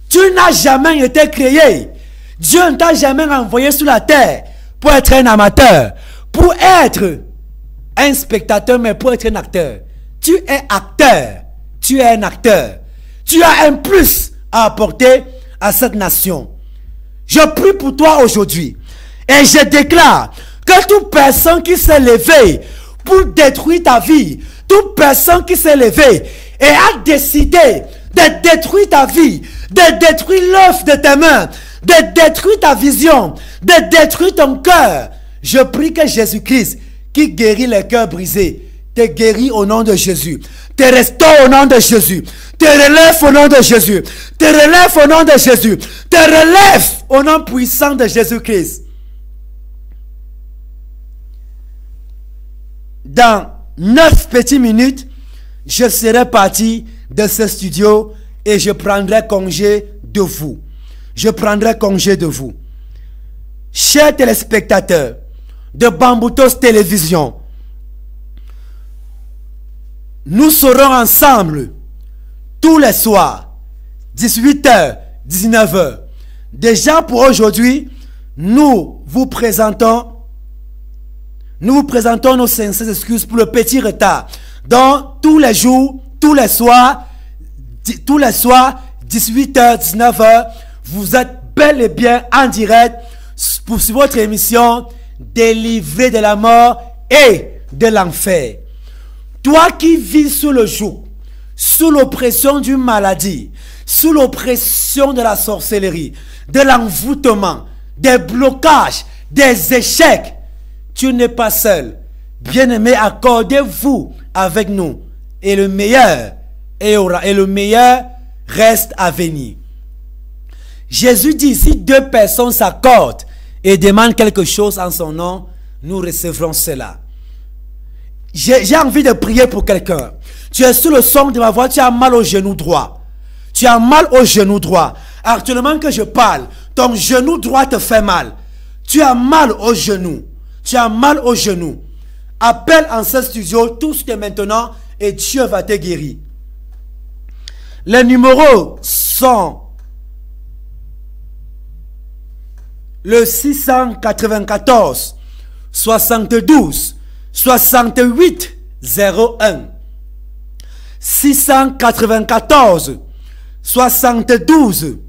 Tu n'as jamais été créé. Dieu ne t'a jamais envoyé sur la terre pour être un amateur, pour être un spectateur, mais pour être un acteur. Tu es acteur. Tu es un acteur. Tu as un plus à apporter à cette nation. Je prie pour toi aujourd'hui et je déclare que toute personne qui s'est levée pour détruire ta vie, toute personne qui s'est levée et a décidé de détruire ta vie, de détruire l'œuvre de tes mains, de détruire ta vision, de détruire ton cœur, je prie que Jésus-Christ, qui guérit les cœurs brisés, te guérit au nom de Jésus, te restaure au nom de Jésus, te relève au nom de Jésus, te relève au nom de Jésus, te relève au nom puissant de Jésus-Christ. Dans 9 petites minutes, je serai parti de ce studio et je prendrai congé de vous. Je prendrai congé de vous. Chers téléspectateurs de Bamboutos Télévision, nous serons ensemble tous les soirs, 18h, 19h. Déjà pour aujourd'hui, nous vous présentons nos sincères excuses pour le petit retard. Donc, tous les jours, tous les soirs, 18h, 19h, vous êtes bel et bien en direct pour votre émission Délivré de la mort et de l'enfer. Toi qui vis sous le joug, sous l'oppression d'une maladie, sous l'oppression de la sorcellerie, de l'envoûtement, des blocages, des échecs, tu n'es pas seul. Bien-aimés, accordez-vous avec nous. Et le meilleur reste à venir. Jésus dit, si deux personnes s'accordent et demandent quelque chose en son nom, nous recevrons cela. J'ai envie de prier pour quelqu'un. Tu es sous le son de ma voix, tu as mal au genou droit. Tu as mal au genou droit. Actuellement que je parle, ton genou droit te fait mal. Tu as mal au genou. Tu as mal au genou. Appelle en ce studio tout ce que maintenant et Dieu va te guérir. Les numéros sont le 694 72 68 01. 694 72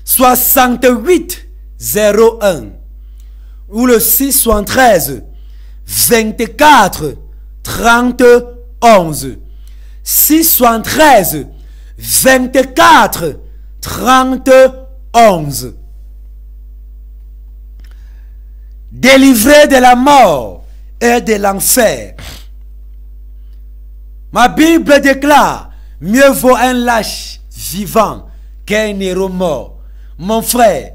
68 01 ou le 613 24 30 11. 613 24 30 11. Délivré de la mort et de l'enfer. Ma Bible déclare, mieux vaut un lâche vivant qu'un héros mort. Mon frère,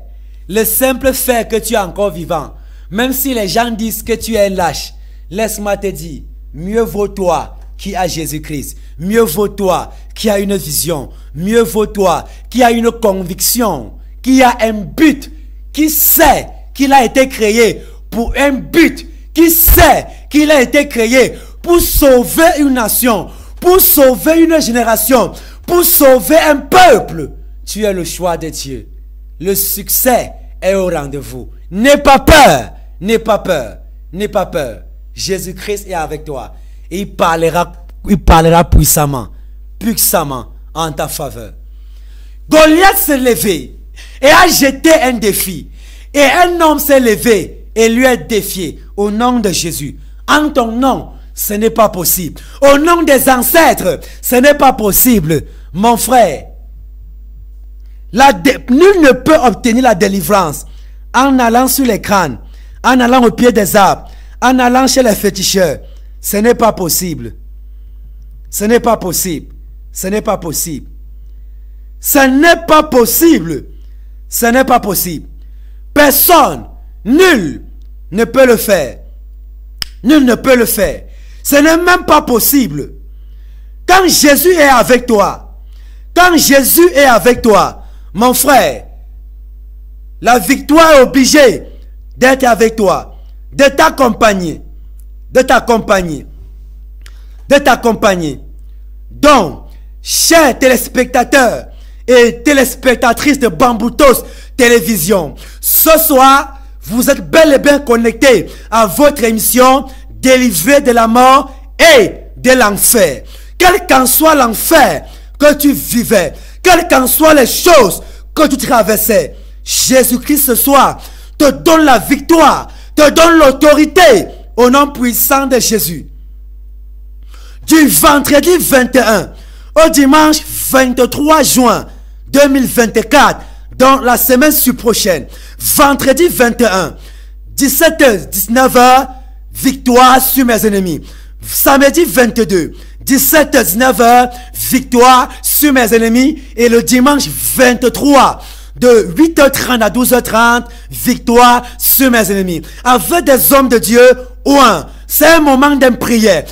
le simple fait que tu es encore vivant, même si les gens disent que tu es un lâche, laisse-moi te dire, mieux vaut toi qui a Jésus-Christ, mieux vaut toi qui a une vision, mieux vaut toi qui a une conviction, qui a un but, qui sait qu'il a été créé pour un but, qui sait qu'il a été créé pour sauver une nation, pour sauver une génération, pour sauver un peuple. Tu es le choix de Dieu. Le succès est au rendez-vous. N'aie pas peur, n'aie pas peur, n'aie pas peur. Jésus-Christ est avec toi. Et il parlera puissamment en ta faveur. Goliath s'est levé et a jeté un défi. Et un homme s'est levé et lui a défié au nom de Jésus. En ton nom, ce n'est pas possible. Au nom des ancêtres, ce n'est pas possible. Mon frère, nul ne peut obtenir la délivrance en allant sur les crânes, en allant au pied des arbres, en allant chez les féticheurs. Ce n'est pas possible. Ce n'est pas possible. Ce n'est pas possible. Ce n'est pas possible. Ce n'est pas possible. Personne, nul ne peut le faire. Nul ne peut le faire. Ce n'est même pas possible. Quand Jésus est avec toi, quand Jésus est avec toi, mon frère, la victoire est obligée d'être avec toi, de t'accompagner, de t'accompagner, de t'accompagner. Donc, chers téléspectateurs et téléspectatrices de Bamboutos Télévision, ce soir, vous êtes bel et bien connectés à votre émission délivrée de la mort et de l'enfer. Quel qu'en soit l'enfer que tu vivais, quelles qu'en soient les choses que tu traversais, Jésus-Christ ce soir te donne la victoire, te donne l'autorité au nom puissant de Jésus. Du vendredi 21 au dimanche 23 juin 2024, dans la semaine prochaine, vendredi 21, 17h, 19h, victoire sur mes ennemis. Samedi 22, 17h, 19h, victoire sur mes ennemis. Et le dimanche 23, de 8h30 à 12h30, victoire sur mes ennemis. Avec des hommes de Dieu, c'est un moment de prière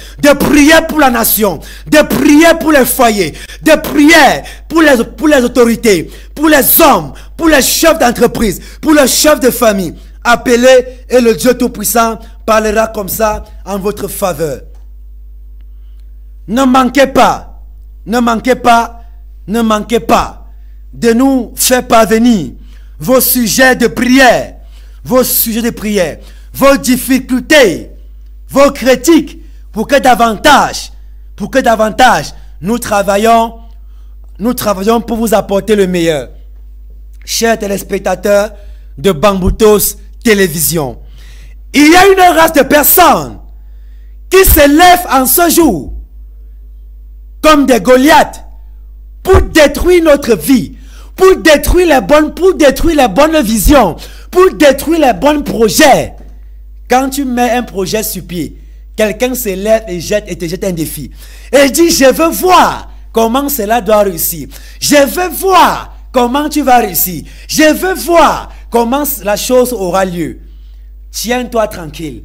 pour la nation, de prier pour les foyers, de prier pour les autorités, pour les hommes, pour les chefs d'entreprise, pour les chefs de famille. Appelez et le Dieu Tout-Puissant parlera comme ça en votre faveur. Ne manquez pas, ne manquez pas, ne manquez pas de nous faire parvenir vos sujets de prière, vos sujets de prière, vos difficultés, vos critiques, pour que davantage nous travaillons pour vous apporter le meilleur. Chers téléspectateurs de Bamboutos Télévision, il y a une race de personnes qui se lèvent en ce jour comme des Goliaths pour détruire notre vie, pour détruire les bonnes visions, pour détruire les bons projets. Quand tu mets un projet sur pied, quelqu'un se lève et te jette un défi. Et dit, je veux voir comment cela doit réussir. Je veux voir comment tu vas réussir. Je veux voir comment la chose aura lieu. Tiens-toi tranquille.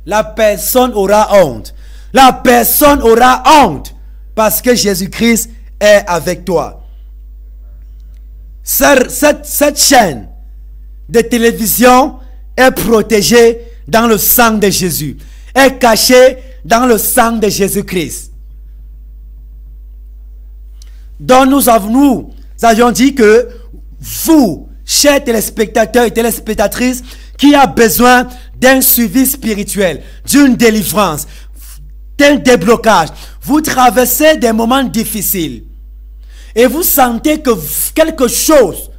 La personne aura honte. La personne aura honte parce que Jésus-Christ est avec toi. Cette chaîne de télévision est protégée dans le sang de Jésus, est cachée dans le sang de Jésus-Christ. Donc nous avions dit que vous, chers téléspectateurs et téléspectatrices, qui a besoin d'un suivi spirituel, d'une délivrance, d'un déblocage, vous traversez des moments difficiles et vous sentez que quelque chose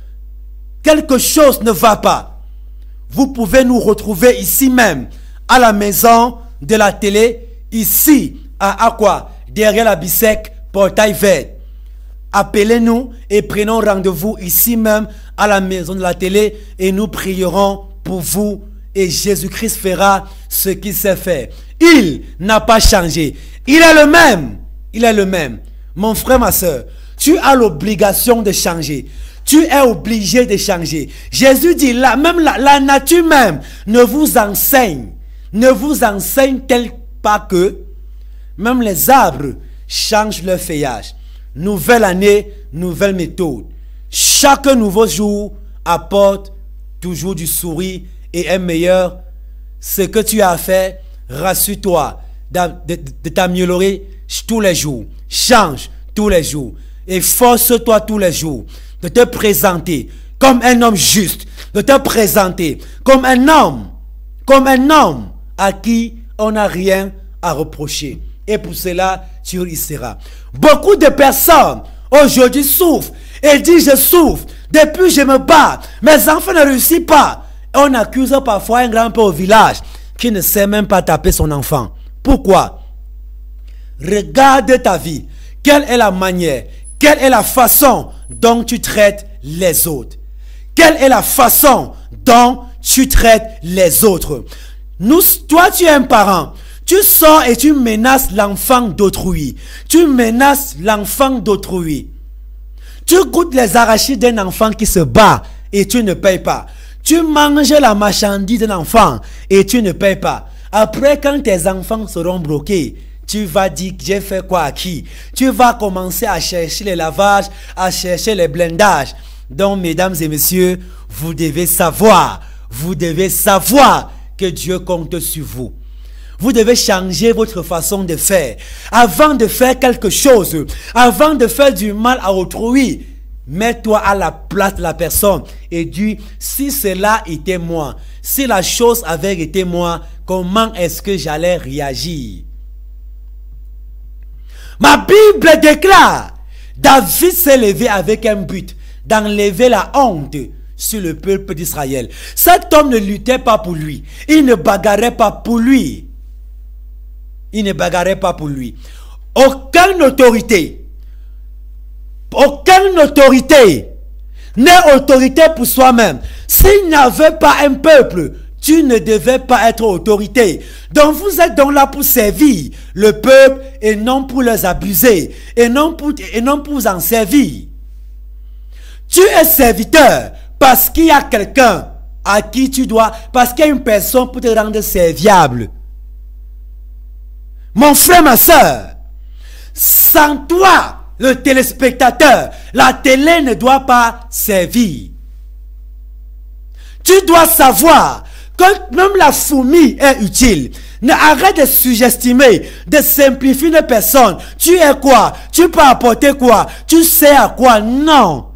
ne va pas. Vous pouvez nous retrouver ici même, à la maison de la télé, ici, à Aqua, derrière la Bissec, portail vert. Appelez-nous et prenons rendez-vous ici même, à la maison de la télé, et nous prierons pour vous, et Jésus-Christ fera ce qu'il sait faire. Il n'a pas changé. Il est le même. Il est le même. Mon frère, ma soeur, tu as l'obligation de changer. Tu es obligé de changer. Jésus dit, même la nature même ne vous enseigne tel pas que même les arbres changent leur feuillage. Nouvelle année, nouvelle méthode. Chaque nouveau jour apporte toujours du sourire et un meilleur. Ce que tu as fait, rassure-toi de t'améliorer tous les jours. Change tous les jours. Et force-toi tous les jours de te présenter comme un homme juste, de te présenter comme un homme à qui on n'a rien à reprocher. Et pour cela, tu y seras. Beaucoup de personnes aujourd'hui souffrent et disent, je souffre, depuis je me bats, mes enfants ne réussissent pas. On accuse parfois un grand-père au village qui ne sait même pas taper son enfant. Pourquoi? Regarde ta vie. Quelle est la manière, quelle est la façon dont tu traites les autres? Quelle est la façon dont tu traites les autres? Toi, tu es un parent. Tu sors et tu menaces l'enfant d'autrui. Tu menaces l'enfant d'autrui. Tu goûtes les arachides d'un enfant qui se bat et tu ne payes pas. Tu manges la marchandise d'un enfant et tu ne payes pas. Après, quand tes enfants seront bloqués, tu vas dire, j'ai fait quoi à qui? Tu vas commencer à chercher les lavages, à chercher les blindages. Donc, mesdames et messieurs, vous devez savoir que Dieu compte sur vous. Vous devez changer votre façon de faire. Avant de faire quelque chose, avant de faire du mal à autrui, mets-toi à la place de la personne et dis, si cela était moi, si la chose avait été moi, comment est-ce que j'allais réagir? Ma Bible déclare, David s'est levé avec un but, d'enlever la honte sur le peuple d'Israël. Cet homme ne luttait pas pour lui. Il ne bagarrait pas pour lui. Il ne bagarrait pas pour lui. Aucune autorité n'est autorité pour soi-même. S'il n'y avait pas un peuple, tu ne devais pas être autorité. Donc vous êtes donc là pour servir le peuple et non pour les abuser. Et non pour vous en servir. Tu es serviteur parce qu'il y a quelqu'un à qui tu dois, parce qu'il y a une personne pour te rendre serviable. Mon frère, ma soeur, sans toi, le téléspectateur, la télé ne doit pas servir. Tu dois savoir que même la fourmi est utile. Arrête de sous-estimer, de simplifier une personne. Tu es quoi? Tu peux apporter quoi? Tu sais à quoi? Non.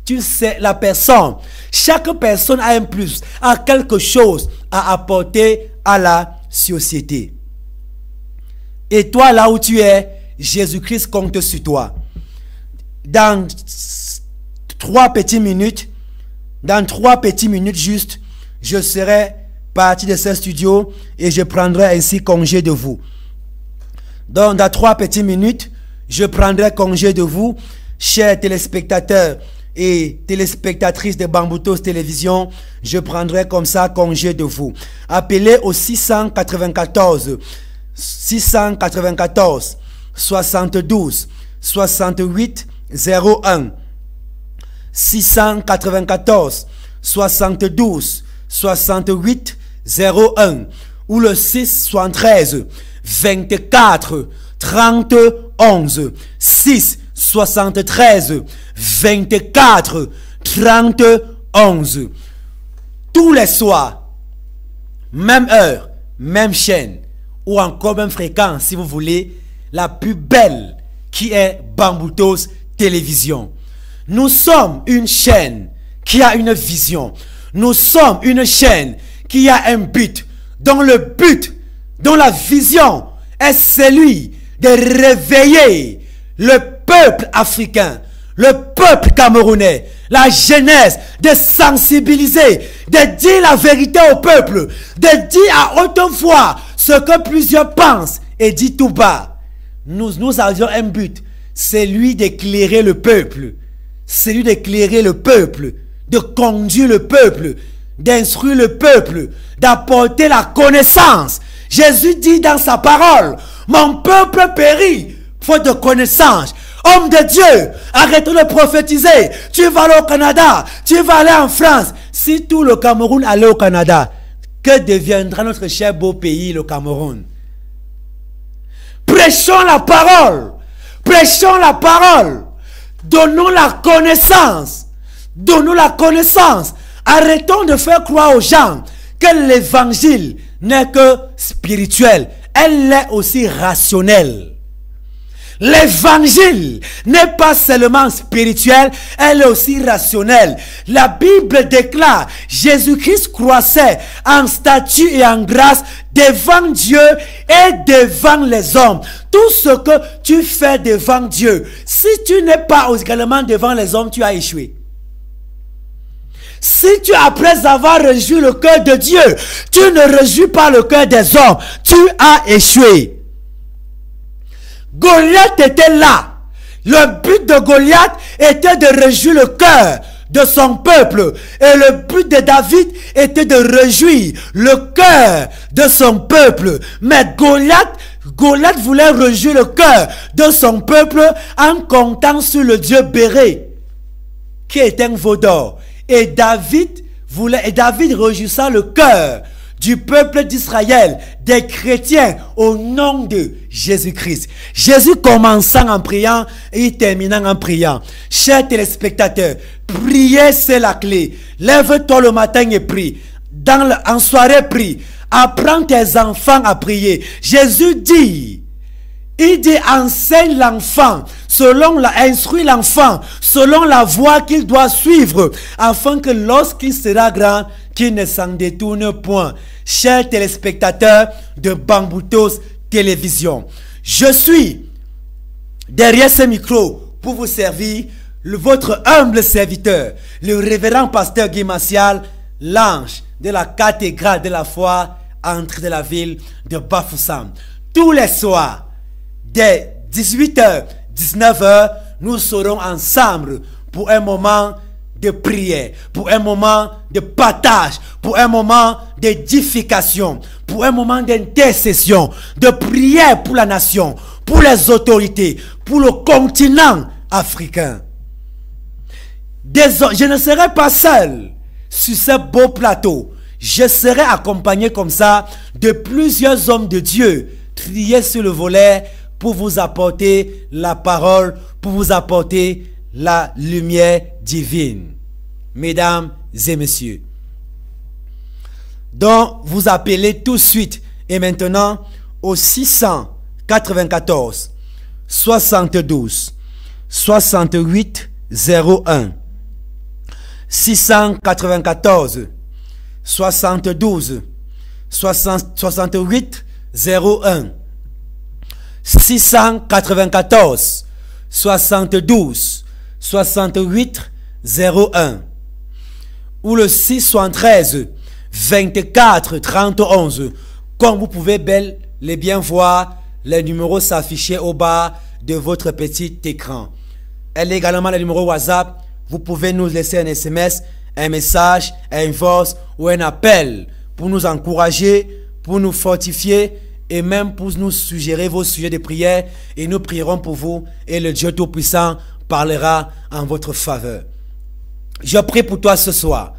Tu sais la personne. Chaque personne a un plus, a quelque chose à apporter à la société. Et toi, là où tu es, Jésus-Christ compte sur toi. Dans 3 petites minutes, juste, je serai parti de ce studio et je prendrai ainsi congé de vous. Donc, dans 3 petites minutes, je prendrai congé de vous, chers téléspectateurs et téléspectatrices de Bamboutos Télévision. Je prendrai comme ça congé de vous. Appelez au 694 72 68 01. 694 72 68 01 ou le 673 24 30 11. 6 73 24 30 11. Tous les soirs, même heure, même chaîne, ou encore même fréquence si vous voulez, la plus belle qui est Bamboutos Télévision. Nous sommes une chaîne qui a une vision. Nous sommes une chaîne qui a un but, dont le but, dont la vision est celui de réveiller le peuple africain, le peuple camerounais, la jeunesse, de sensibiliser, de dire la vérité au peuple, de dire à haute voix ce que plusieurs pensent et dit tout bas. Nous avions un but, c'est lui d'éclairer le peuple, c'est lui d'éclairer le peuple, de conduire le peuple, d'instruire le peuple, d'apporter la connaissance. Jésus dit dans sa parole, mon peuple périt faute de connaissance. Homme de Dieu, arrêtons de prophétiser. Tu vas aller au Canada, tu vas aller en France. Si tout le Cameroun allait au Canada, que deviendra notre cher beau pays, le Cameroun? Prêchons la parole. Prêchons la parole. Donnons la connaissance. Donnons la connaissance. Arrêtons de faire croire aux gens que l'évangile n'est que spirituel. Elle est aussi rationnelle. L'évangile n'est pas seulement spirituel, elle est aussi rationnelle. La Bible déclare, Jésus-Christ croissait en statut et en grâce devant Dieu et devant les hommes. Tout ce que tu fais devant Dieu, si tu n'es pas également devant les hommes, tu as échoué. Si tu, après avoir réjoui le cœur de Dieu, tu ne réjouis pas le cœur des hommes, tu as échoué. Goliath était là. Le but de Goliath était de réjouir le cœur de son peuple. Et le but de David était de réjouir le cœur de son peuple. Mais Goliath voulait réjouir le cœur de son peuple en comptant sur le dieu Béré, qui est un veau d'or. Et David réjouissant le cœur du peuple d'Israël, des chrétiens, au nom de Jésus-Christ. Jésus commençant en priant et terminant en priant. Chers téléspectateurs, prier c'est la clé. Lève-toi le matin et prie. En soirée, prie. Apprends tes enfants à prier. Jésus dit, il dit, enseigne l'enfant, instruis l'enfant, selon la voie qu'il doit suivre, afin que lorsqu'il sera grand, qu'il ne s'en détourne point. Chers téléspectateurs de Bamboutos Télévision, je suis derrière ce micro pour vous servir, votre humble serviteur, le révérend pasteur Guy Macial, l'ange de la cathédrale de la foi, entrée de la ville de Bafoussam. Tous les soirs, dès 18h, 19h, nous serons ensemble pour un moment de prière, pour un moment de partage, pour un moment d'édification, pour un moment d'intercession, de prière pour la nation, pour les autorités, pour le continent africain. Je ne serai pas seul sur ce beau plateau. Je serai accompagné comme ça de plusieurs hommes de Dieu triés sur le volet pour vous apporter la parole, pour vous apporter la lumière divine. Mesdames et messieurs, donc vous appelez tout de suite et maintenant au 694 72 68 01 694 72 68 01 694 72 68 01 ou le 673 24 30 11. Comme vous pouvez bel et bien voir les numéros s'affichaient au bas de votre petit écran. Elle est également le numéro WhatsApp. Vous pouvez nous laisser un SMS, un message, un voice ou un appel pour nous encourager, pour nous fortifier et même pour nous suggérer vos sujets de prière. Et nous prierons pour vous et le Dieu Tout-Puissant parlera en votre faveur. Je prie pour toi ce soir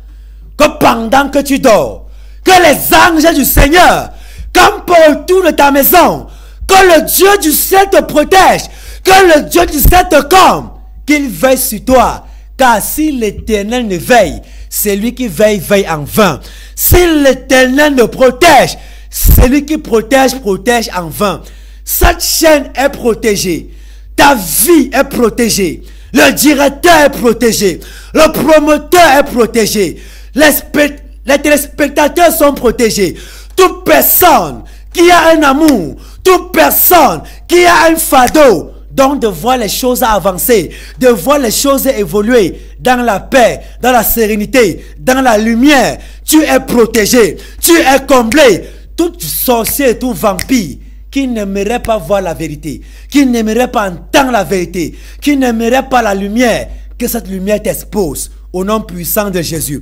que pendant que tu dors, que les anges du Seigneur campent autour de ta maison, que le Dieu du ciel te protège, que le Dieu du ciel te comble, qu'il veille sur toi. Car si l'Éternel ne veille, celui qui veille, veille en vain. Si l'Éternel ne protège, celui qui protège, protège en vain. Cette chaîne est protégée. Ta vie est protégée. Le directeur est protégé. Le promoteur est protégé. Les téléspectateurs sont protégés. Toute personne qui a un amour, toute personne qui a un fardeau, donc de voir les choses avancer, de voir les choses évoluer dans la paix, dans la sérénité, dans la lumière. Tu es protégé, tu es comblé. Tout sorcier, tout vampire qui n'aimerait pas voir la vérité, qui n'aimerait pas entendre la vérité, qui n'aimerait pas la lumière, que cette lumière t'expose au nom puissant de Jésus.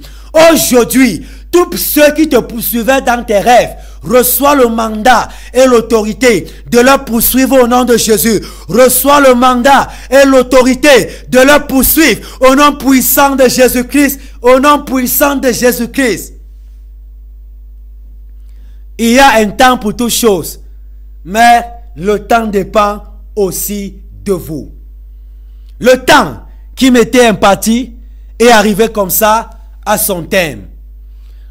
Aujourd'hui, tous ceux qui te poursuivaient dans tes rêves reçoivent le mandat et l'autorité de leur poursuivre au nom de Jésus. Reçois le mandat et l'autorité de leur poursuivre au nom puissant de Jésus-Christ. Au nom puissant de Jésus-Christ. Il y a un temps pour toutes choses, mais le temps dépend aussi de vous. Le temps qui m'était imparti est arrivé comme ça à son terme.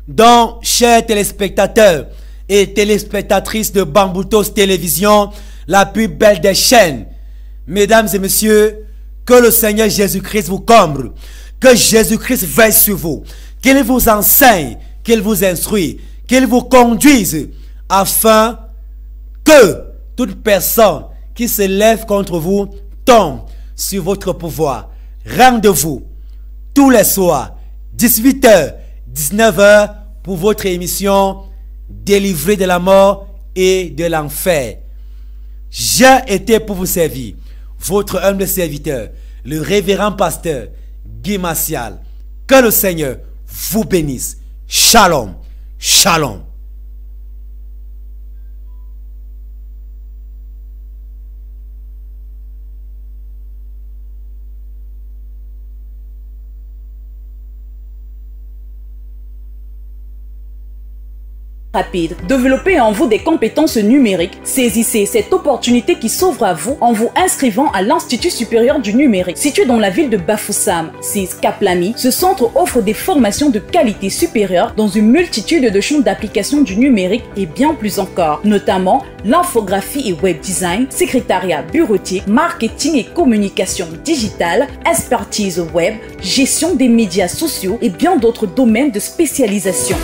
Donc, chers téléspectateurs et téléspectatrices de Bamboutos Télévision, la plus belle des chaînes, mesdames et messieurs, que le Seigneur Jésus-Christ vous comble, que Jésus-Christ veille sur vous, qu'il vous enseigne, qu'il vous instruise, qu'il vous conduise, afin que toute personne qui se lève contre vous tombe sur votre pouvoir. Rendez-vous tous les soirs, 18h, 19h, pour votre émission Délivré de la mort et de l'enfer. J'ai été pour vous servir, votre humble serviteur, le révérend pasteur Guy Martial. Que le Seigneur vous bénisse. Shalom, shalom. Rapide. Développez en vous des compétences numériques. Saisissez cette opportunité qui s'ouvre à vous en vous inscrivant à l'Institut supérieur du numérique. Situé dans la ville de Bafoussam, 6 Kaplami, ce centre offre des formations de qualité supérieure dans une multitude de champs d'application du numérique et bien plus encore, notamment l'infographie et web design, secrétariat bureautique, marketing et communication digitale, expertise web, gestion des médias sociaux et bien d'autres domaines de spécialisation.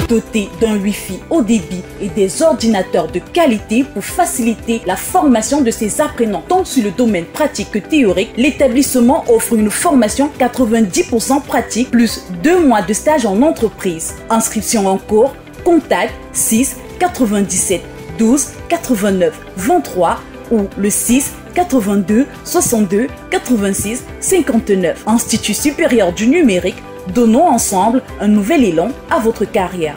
Doté d'un Wi-Fi haut débit et des ordinateurs de qualité pour faciliter la formation de ses apprenants tant sur le domaine pratique que théorique, l'établissement offre une formation 90% pratique plus 2 mois de stage en entreprise. Inscription en cours, contact 6 97 12 89 23 ou le 6 82 62 86 59. Institut supérieur du numérique. Donnons ensemble un nouvel élan à votre carrière.